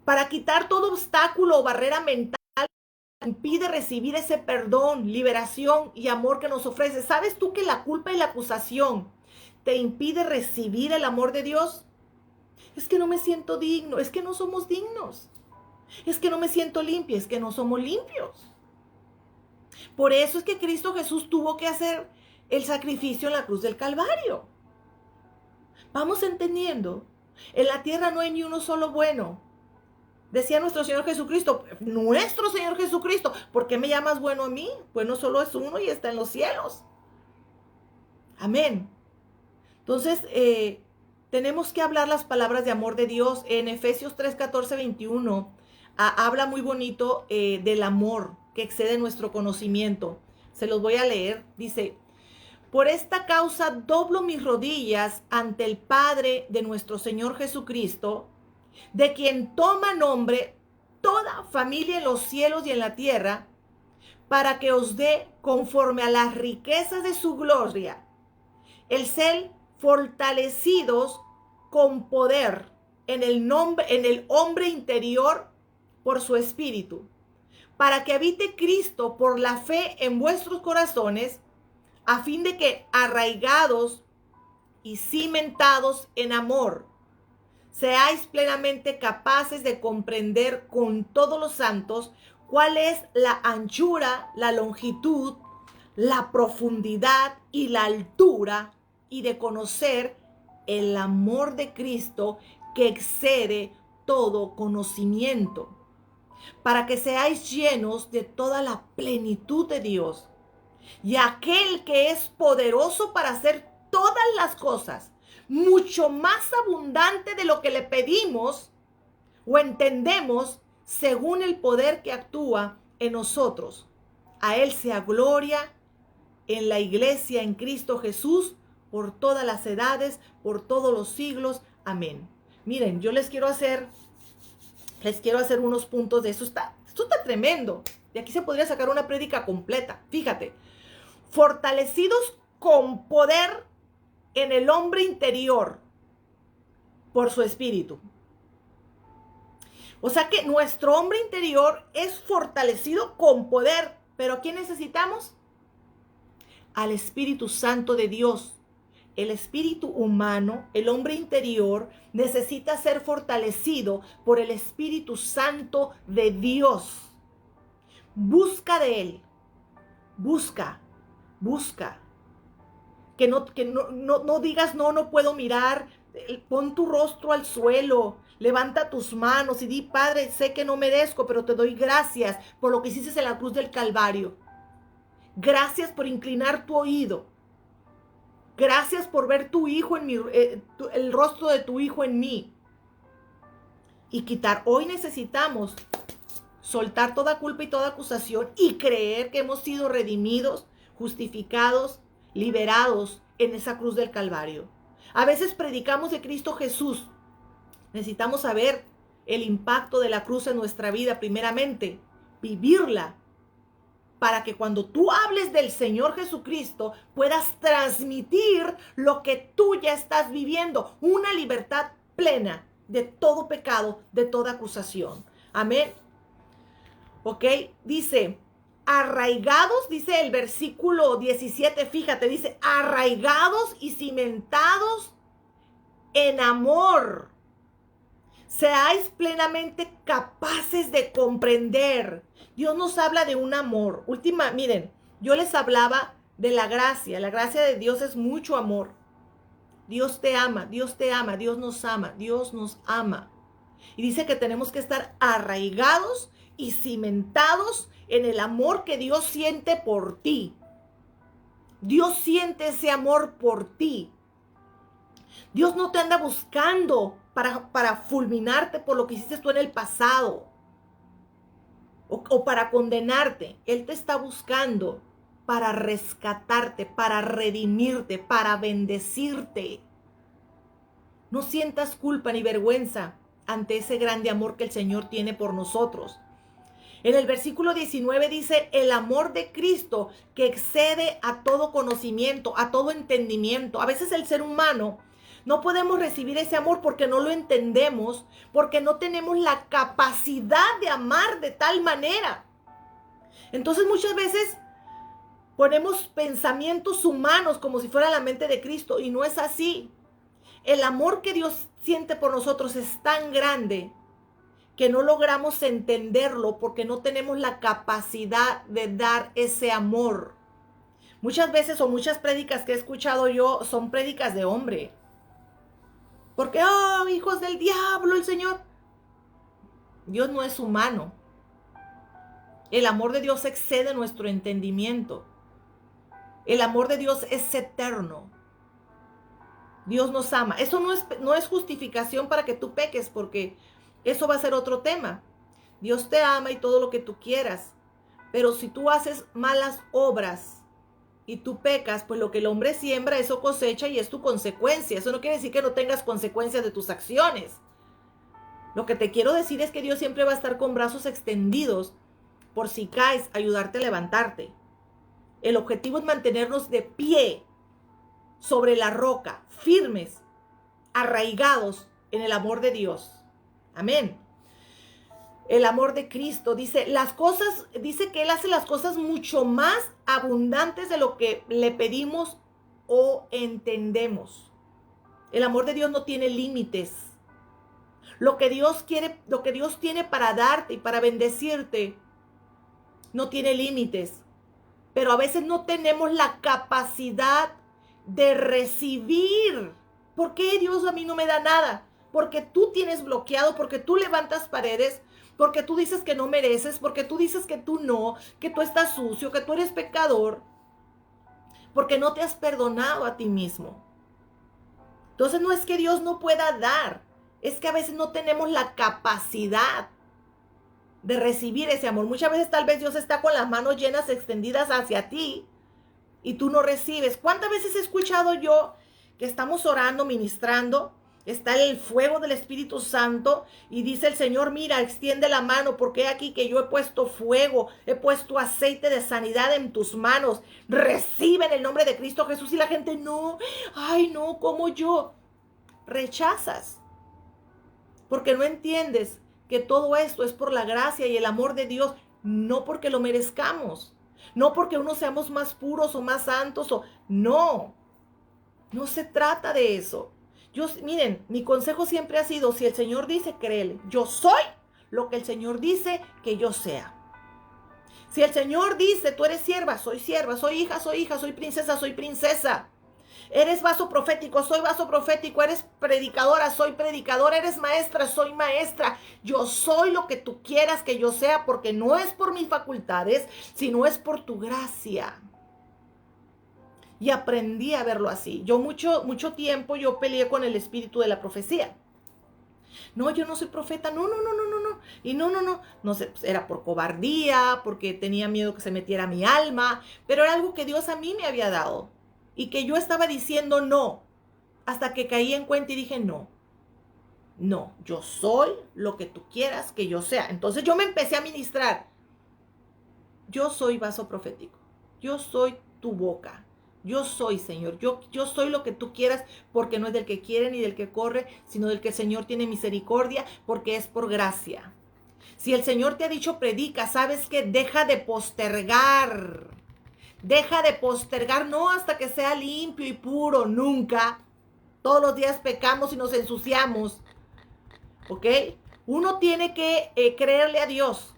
Speaker 1: Para quitar todo obstáculo o barrera mental que impide recibir ese perdón, liberación y amor que nos ofrece. ¿Sabes tú que la culpa y la acusación te impide recibir el amor de Dios? Es que no me siento digno, es que no somos dignos. Es que no me siento limpia, es que no somos limpios. Por eso es que Cristo Jesús tuvo que hacer el sacrificio en la cruz del Calvario. Vamos entendiendo. En la tierra no hay ni uno solo bueno. Decía nuestro Señor Jesucristo, ¿por qué me llamas bueno a mí? Bueno solo es uno y está en los cielos. Amén. Entonces, tenemos que hablar las palabras de amor de Dios. En Efesios 3, 14, 21, habla muy bonito del amor que excede nuestro conocimiento. Se los voy a leer. Dice, por esta causa doblo mis rodillas ante el Padre de nuestro Señor Jesucristo, de quien toma nombre toda familia en los cielos y en la tierra, para que os dé, conforme a las riquezas de su gloria, el ser fortalecidos con poder en el hombre interior por su espíritu, para que habite Cristo por la fe en vuestros corazones, a fin de que, arraigados y cimentados en amor, seáis plenamente capaces de comprender con todos los santos cuál es la anchura, la longitud, la profundidad y la altura, y de conocer el amor de Cristo que excede todo conocimiento, para que seáis llenos de toda la plenitud de Dios. Y aquel que es poderoso para hacer todas las cosas, mucho más abundante de lo que le pedimos o entendemos, según el poder que actúa en nosotros. A Él sea gloria en la iglesia, en Cristo Jesús, por todas las edades, por todos los siglos. Amén. Miren, yo les quiero hacer unos puntos de eso. Esto está tremendo. De aquí se podría sacar una prédica completa. Fíjate, fortalecidos con poder en el hombre interior por su espíritu. O sea que nuestro hombre interior es fortalecido con poder. ¿Pero quién necesitamos? Al Espíritu Santo de Dios. El espíritu humano, el hombre interior, necesita ser fortalecido por el Espíritu Santo de Dios. Busca de Él. Busca. Que no digas, no puedo mirar. Pon tu rostro al suelo. Levanta tus manos y di, Padre, sé que no merezco, pero te doy gracias por lo que hiciste en la cruz del Calvario. Gracias por inclinar tu oído. Gracias por ver tu hijo en mí, el rostro de tu hijo en mí. Y quitar. Hoy necesitamos soltar toda culpa y toda acusación y creer que hemos sido redimidos, justificados, liberados en esa cruz del Calvario. A veces predicamos de Cristo Jesús. Necesitamos saber el impacto de la cruz en nuestra vida primeramente, vivirla, para que cuando tú hables del Señor Jesucristo puedas transmitir lo que tú ya estás viviendo, una libertad plena de todo pecado, de toda acusación. Amén. Ok, dice, arraigados, dice el versículo 17, fíjate, dice, arraigados y cimentados en amor. Seáis plenamente capaces de comprender. Dios nos habla de un amor. Miren, yo les hablaba de la gracia. La gracia de Dios es mucho amor. Dios te ama, Dios te ama, Dios nos ama, Dios nos ama. Y dice que tenemos que estar arraigados y cimentados en el amor que Dios siente por ti. Dios siente ese amor por ti. Dios no te anda buscando para fulminarte por lo que hiciste tú en el pasado o para condenarte. Él te está buscando para rescatarte, para redimirte, para bendecirte. No sientas culpa ni vergüenza ante ese grande amor que el Señor tiene por nosotros. En el versículo 19 dice, el amor de Cristo que excede a todo conocimiento, a todo entendimiento. A veces el ser humano no podemos recibir ese amor porque no lo entendemos, porque no tenemos la capacidad de amar de tal manera. Entonces muchas veces ponemos pensamientos humanos como si fuera la mente de Cristo y no es así. El amor que Dios siente por nosotros es tan grande que no logramos entenderlo porque no tenemos la capacidad de dar ese amor. Muchas veces o muchas prédicas que he escuchado yo son prédicas de hombre. Porque, oh, hijos del diablo, el Señor. Dios no es humano. El amor de Dios excede nuestro entendimiento. El amor de Dios es eterno. Dios nos ama. Eso no es justificación para que tú peques, porque eso va a ser otro tema. Dios te ama y todo lo que tú quieras. Pero si tú haces malas obras y tú pecas, pues lo que el hombre siembra, eso cosecha y es tu consecuencia. Eso no quiere decir que no tengas consecuencias de tus acciones. Lo que te quiero decir es que Dios siempre va a estar con brazos extendidos por si caes, ayudarte a levantarte. El objetivo es mantenernos de pie sobre la roca, firmes, arraigados en el amor de Dios. Amén. El amor de Cristo dice que Él hace las cosas mucho más abundantes de lo que le pedimos o entendemos. El amor de Dios no tiene límites. Lo que Dios quiere, lo que Dios tiene para darte y para bendecirte, no tiene límites. Pero a veces no tenemos la capacidad de recibir. ¿Por qué Dios a mí no me da nada? Porque tú tienes bloqueado, porque tú levantas paredes, porque tú dices que no mereces, porque tú dices que tú no, que tú estás sucio, que tú eres pecador, porque no te has perdonado a ti mismo. Entonces no es que Dios no pueda dar, es que a veces no tenemos la capacidad de recibir ese amor. Muchas veces tal vez Dios está con las manos llenas extendidas hacia ti y tú no recibes. ¿Cuántas veces he escuchado yo que estamos orando, ministrando, está el fuego del Espíritu Santo y dice el Señor, mira, extiende la mano porque aquí que yo he puesto fuego, he puesto aceite de sanidad en tus manos, recibe en el nombre de Cristo Jesús? Y la gente no, ay no, ¿cómo yo? Rechazas porque no entiendes que todo esto es por la gracia y el amor de Dios, no porque lo merezcamos, no porque unos seamos más puros o más santos, no se trata de eso. Miren, mi consejo siempre ha sido, si el Señor dice, créele, yo soy lo que el Señor dice que yo sea. Si el Señor dice, tú eres sierva, soy hija, soy princesa. Eres vaso profético, soy vaso profético. Eres predicadora, soy predicadora. Eres maestra, soy maestra. Yo soy lo que tú quieras que yo sea, porque no es por mis facultades, sino es por tu gracia. Y aprendí a verlo así. Yo mucho tiempo yo peleé con el espíritu de la profecía. No, yo no soy profeta, no. Y no sé, pues era por cobardía, porque tenía miedo que se metiera mi alma, pero era algo que Dios a mí me había dado. Y que yo estaba diciendo no, hasta que caí en cuenta y dije no, yo soy lo que tú quieras que yo sea. Entonces yo me empecé a ministrar. Yo soy vaso profético, yo soy tu boca, yo soy, Señor, yo soy lo que tú quieras, porque no es del que quiere ni del que corre, sino del que el Señor tiene misericordia, porque es por gracia. Si el Señor te ha dicho predica, ¿sabes qué? Deja de postergar. Deja de postergar, no hasta que sea limpio y puro, nunca. Todos los días pecamos y nos ensuciamos, ¿ok? Uno tiene que creerle a Dios.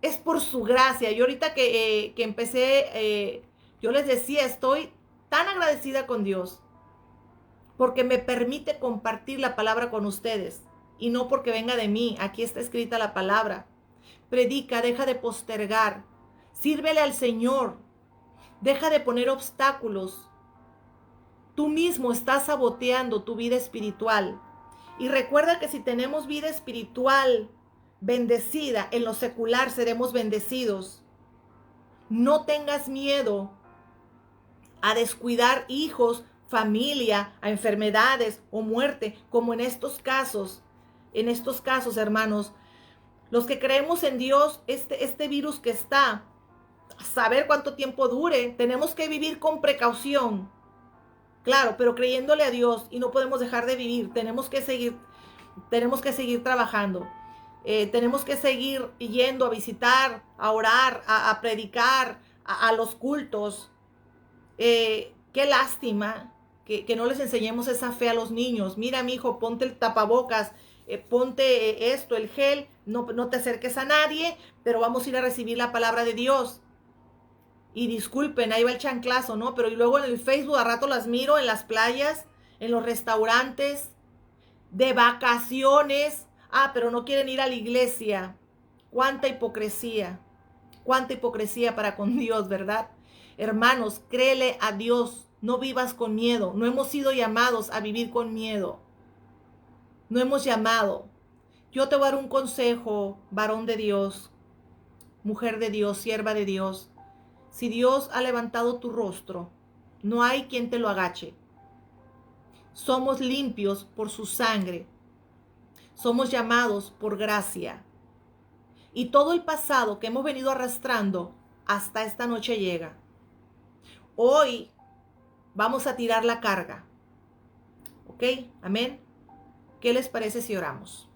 Speaker 1: Es por su gracia. Yo ahorita que empecé, yo les decía, estoy tan agradecida con Dios porque me permite compartir la palabra con ustedes y no porque venga de mí. Aquí está escrita la palabra. Predica, deja de postergar. Sírvele al Señor. Deja de poner obstáculos. Tú mismo estás saboteando tu vida espiritual. Y recuerda que si tenemos vida espiritual bendecida, en lo secular seremos bendecidos. No tengas miedo a descuidar hijos, familia, a enfermedades o muerte, como en estos casos. En estos casos, hermanos, los que creemos en Dios, este virus que está, saber cuánto tiempo dure, tenemos que vivir con precaución, claro, pero creyéndole a Dios, y no podemos dejar de vivir. Tenemos que seguir trabajando, tenemos que seguir yendo a visitar, a orar, a predicar, a los cultos. Qué lástima que no les enseñemos esa fe a los niños. Mira, mi hijo, ponte el tapabocas, ponte esto, el gel, no te acerques a nadie, pero vamos a ir a recibir la palabra de Dios. Y disculpen, ahí va el chanclazo, ¿no? Pero y luego en el Facebook a rato las miro en las playas, en los restaurantes, de vacaciones. Ah, pero no quieren ir a la iglesia. Cuánta hipocresía para con Dios, ¿verdad? Hermanos, créele a Dios, no vivas con miedo. No hemos sido llamados a vivir con miedo. No hemos llamado. Yo te voy a dar un consejo, varón de Dios, mujer de Dios, sierva de Dios. Si Dios ha levantado tu rostro, no hay quien te lo agache. Somos limpios por su sangre. Somos llamados por gracia. Y todo el pasado que hemos venido arrastrando hasta esta noche llega. Hoy vamos a tirar la carga. ¿Ok? Amén. ¿Qué les parece si oramos?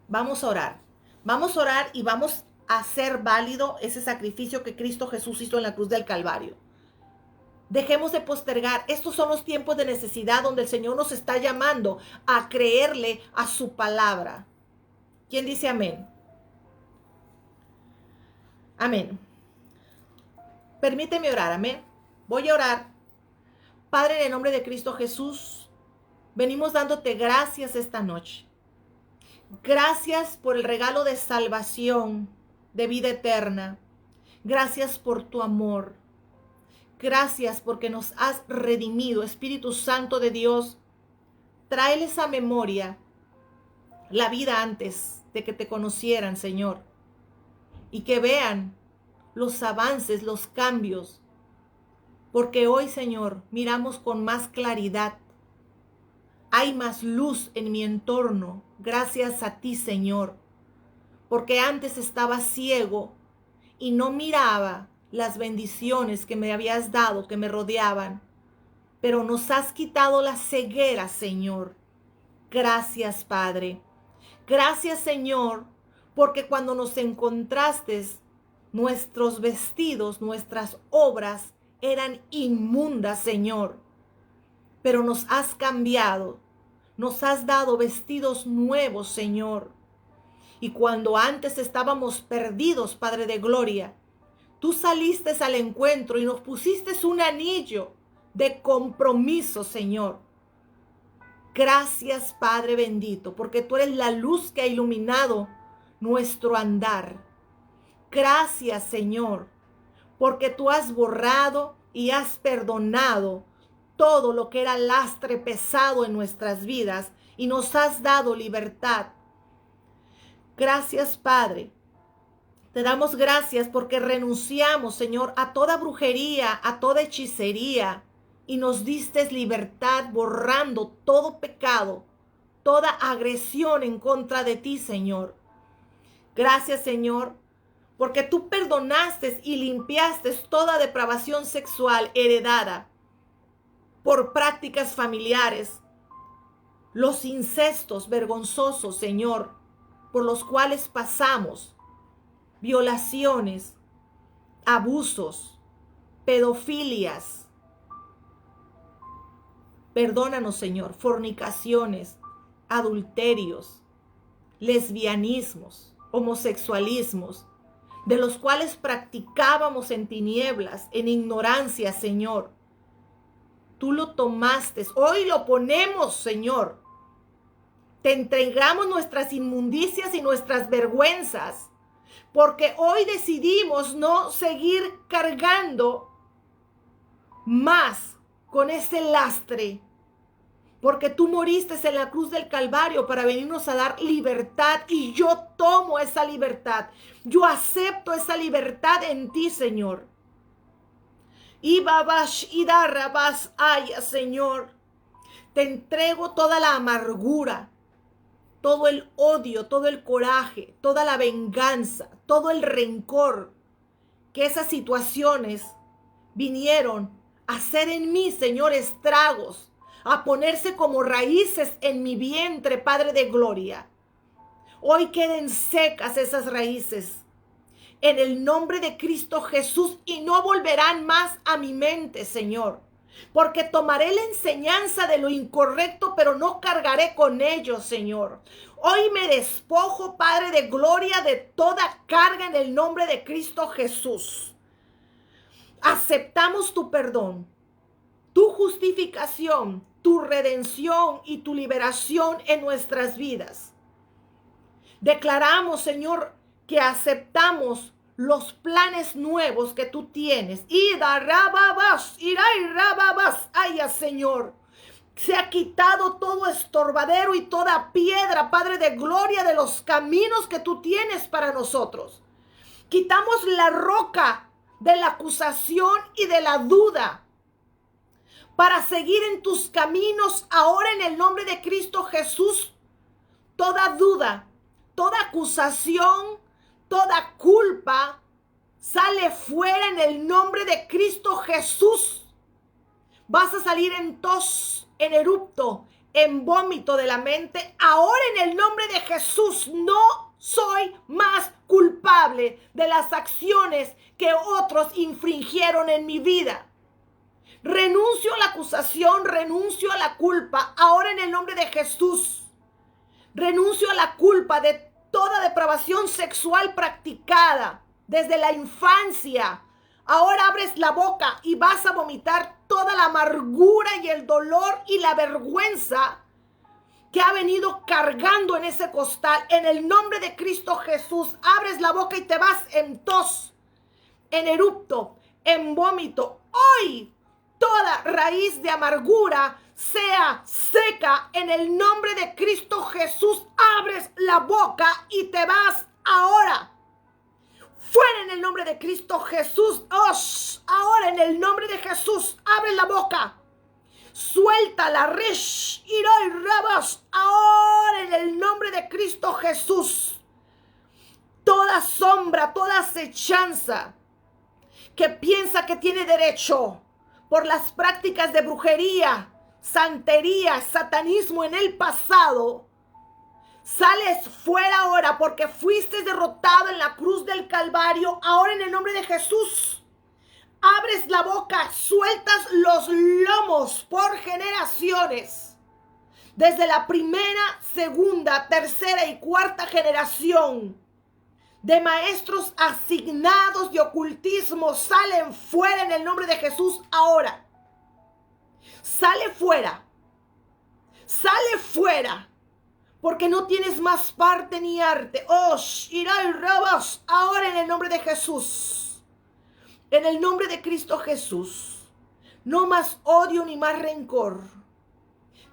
Speaker 1: Vamos a orar. Vamos a orar y vamos a hacer válido ese sacrificio que Cristo Jesús hizo en la cruz del Calvario. Dejemos de postergar. Estos son los tiempos de necesidad donde el Señor nos está llamando a creerle a su palabra. ¿Quién dice amén? Amén. Permíteme orar, amén. Voy a orar. Padre, en el nombre de Cristo Jesús, venimos dándote gracias esta noche. Gracias por el regalo de salvación, de vida eterna. Gracias por tu amor. Gracias porque nos has redimido. Espíritu Santo de Dios, tráeles a memoria la vida antes de que te conocieran, Señor. Y que vean los avances, los cambios. Porque hoy, Señor, miramos con más claridad. Hay más luz en mi entorno, gracias a ti, Señor. Porque antes estaba ciego y no miraba las bendiciones que me habías dado, que me rodeaban. Pero nos has quitado la ceguera, Señor. Gracias, Padre. Gracias, Señor, porque cuando nos encontraste, nuestros vestidos, nuestras obras eran inmundas, Señor. Pero nos has cambiado, nos has dado vestidos nuevos, Señor. Y cuando antes estábamos perdidos, Padre de Gloria, tú saliste al encuentro y nos pusiste un anillo de compromiso, Señor. Gracias, Padre bendito, porque tú eres la luz que ha iluminado nuestro andar. Gracias, Señor, porque tú has borrado y has perdonado todo lo que era lastre pesado en nuestras vidas y nos has dado libertad. Gracias, Padre. Te damos gracias porque renunciamos, Señor, a toda brujería, a toda hechicería y nos diste libertad borrando todo pecado, toda agresión en contra de ti, Señor. Gracias, Señor, porque tú perdonaste y limpiaste toda depravación sexual heredada por prácticas familiares, los incestos vergonzosos, Señor, por los cuales pasamos, violaciones, abusos, pedofilias. Perdónanos, Señor, fornicaciones, adulterios, lesbianismos, homosexualismos, de los cuales practicábamos en tinieblas, en ignorancia, Señor. Tú lo tomaste, hoy lo ponemos, Señor. Te entregamos nuestras inmundicias y nuestras vergüenzas, porque hoy decidimos no seguir cargando más con ese lastre, porque tú moriste en la cruz del Calvario para venirnos a dar libertad y yo tomo esa libertad. Yo acepto esa libertad en ti, Señor. Y babash y darrabas haya, Señor. Te entrego toda la amargura, todo el odio, todo el coraje, toda la venganza, todo el rencor que esas situaciones vinieron a hacer en mí, Señor, estragos, a ponerse como raíces en mi vientre, Padre de Gloria. Hoy queden secas esas raíces en el nombre de Cristo Jesús y no volverán más a mi mente, Señor. porque tomaré la enseñanza de lo incorrecto, pero no cargaré con ello, Señor. Hoy me despojo, Padre de gloria, de toda carga en el nombre de Cristo Jesús. Aceptamos tu perdón, tu justificación, tu redención y tu liberación en nuestras vidas. Declaramos, Señor, que aceptamos los planes nuevos que tú tienes. Ida rababas, irá y rababas. Ay, Señor, se ha quitado todo estorbadero y toda piedra, Padre de gloria, de los caminos que tú tienes para nosotros. Quitamos la roca de la acusación y de la duda para seguir en tus caminos ahora en el nombre de Cristo Jesús. Toda duda, toda acusación, toda culpa sale fuera en el nombre de Cristo Jesús. Vas a salir en tos, en erupto, en vómito de la mente. Ahora en el nombre de Jesús no soy más culpable de las acciones que otros infringieron en mi vida. Renuncio a la acusación, renuncio a la culpa. Ahora en el nombre de Jesús. Renuncio a la culpa de toda depravación sexual practicada desde la infancia. Ahora abres la boca y vas a vomitar toda la amargura y el dolor y la vergüenza que ha venido cargando en ese costal. En el nombre de Cristo Jesús, abres la boca y te vas en tos, en erupto, en vómito. Hoy toda raíz de amargura sea seca en el nombre de Cristo Jesús. Abres la boca y te vas ahora. Fuera en el nombre de Cristo Jesús. Ahora en el nombre de Jesús. Abre la boca. Suelta la resh, y rabas. Ahora en el nombre de Cristo Jesús. Toda sombra, toda acechanza que piensa que tiene derecho por las prácticas de brujería, santería, satanismo en el pasado, sales fuera ahora porque fuiste derrotado en la cruz del Calvario. Ahora en el nombre de Jesús, abres la boca, sueltas los lomos por generaciones. Desde la primera, segunda, tercera y cuarta generación de maestros asignados de ocultismo salen fuera en el nombre de Jesús ahora. Sale fuera. Sale fuera. Porque no tienes más parte ni arte. Irá y rabas ahora en el nombre de Jesús. En el nombre de Cristo Jesús. No más odio ni más rencor.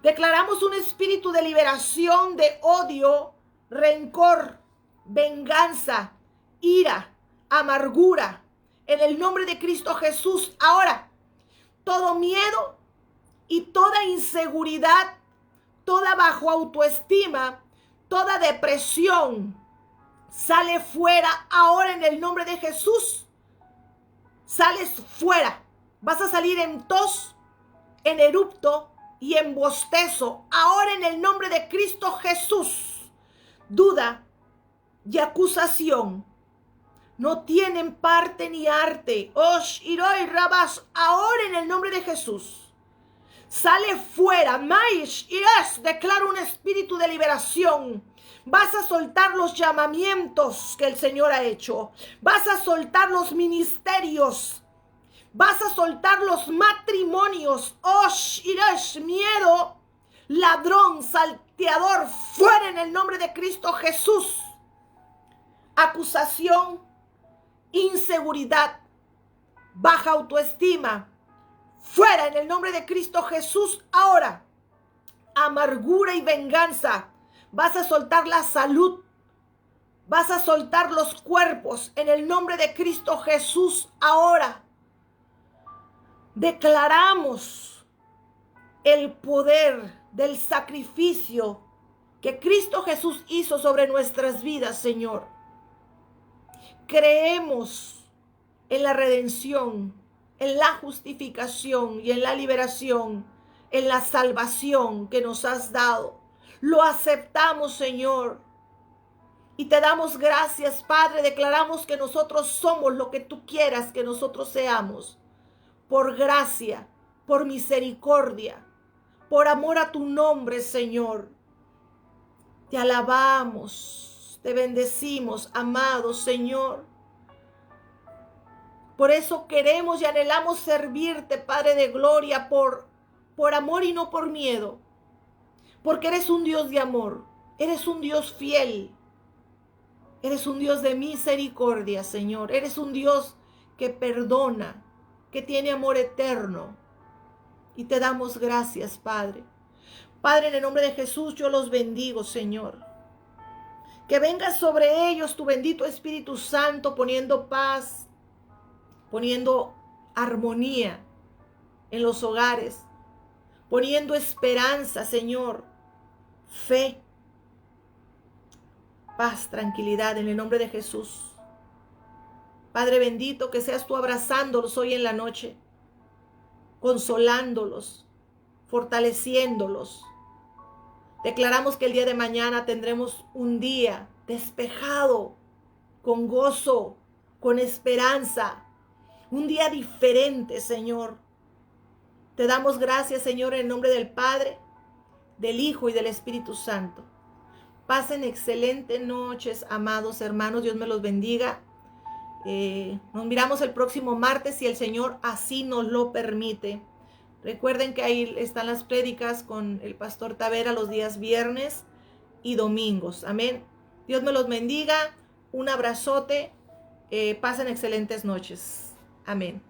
Speaker 1: Declaramos un espíritu de liberación de odio, rencor, venganza, ira, amargura. En el nombre de Cristo Jesús. Ahora, todo miedo y toda inseguridad, toda bajo autoestima, toda depresión, sale fuera ahora en el nombre de Jesús. Sales fuera. Vas a salir en tos, en erupto y en bostezo. Ahora en el nombre de Cristo Jesús. Duda y acusación no tienen parte ni arte. Iroi rabas ahora en el nombre de Jesús. Sale fuera. Mais irás. Declaro un espíritu de liberación. Vas a soltar los llamamientos que el Señor ha hecho. Vas a soltar los ministerios. Vas a soltar los matrimonios. Irás. Miedo, ladrón, salteador, fuera en el nombre de Cristo Jesús. Acusación, inseguridad, baja autoestima, fuera en el nombre de Cristo Jesús ahora. Amargura y venganza, vas a soltar la salud, vas a soltar los cuerpos en el nombre de Cristo Jesús ahora. Declaramos el poder del sacrificio que Cristo Jesús hizo sobre nuestras vidas, Señor. Creemos en la redención, en la justificación y en la liberación, en la salvación que nos has dado. Lo aceptamos, Señor. Y te damos gracias, Padre. Declaramos que nosotros somos lo que tú quieras que nosotros seamos. Por gracia, por misericordia, por amor a tu nombre, Señor. Te alabamos, te bendecimos, amado Señor. Por eso queremos y anhelamos servirte, Padre de gloria, por amor y no por miedo. Porque eres un Dios de amor, eres un Dios fiel, eres un Dios de misericordia, Señor. Eres un Dios que perdona, que tiene amor eterno. Y te damos gracias, Padre. Padre, en el nombre de Jesús yo los bendigo, Señor. Que venga sobre ellos tu bendito Espíritu Santo, poniendo paz, poniendo armonía en los hogares, poniendo esperanza, Señor, fe, paz, tranquilidad, en el nombre de Jesús. Padre bendito, que seas tú abrazándolos hoy en la noche, consolándolos, fortaleciéndolos. Declaramos que el día de mañana tendremos un día despejado, con gozo, con esperanza, un día diferente, Señor. Te damos gracias, Señor, en el nombre del Padre, del Hijo y del Espíritu Santo. Pasen excelentes noches, amados hermanos. Dios me los bendiga. Nos miramos el próximo martes si el Señor así nos lo permite. Recuerden que ahí están las prédicas con el pastor Tavera los días viernes y domingos. Amén. Dios me los bendiga. Un abrazote. Pasen excelentes noches. Amén.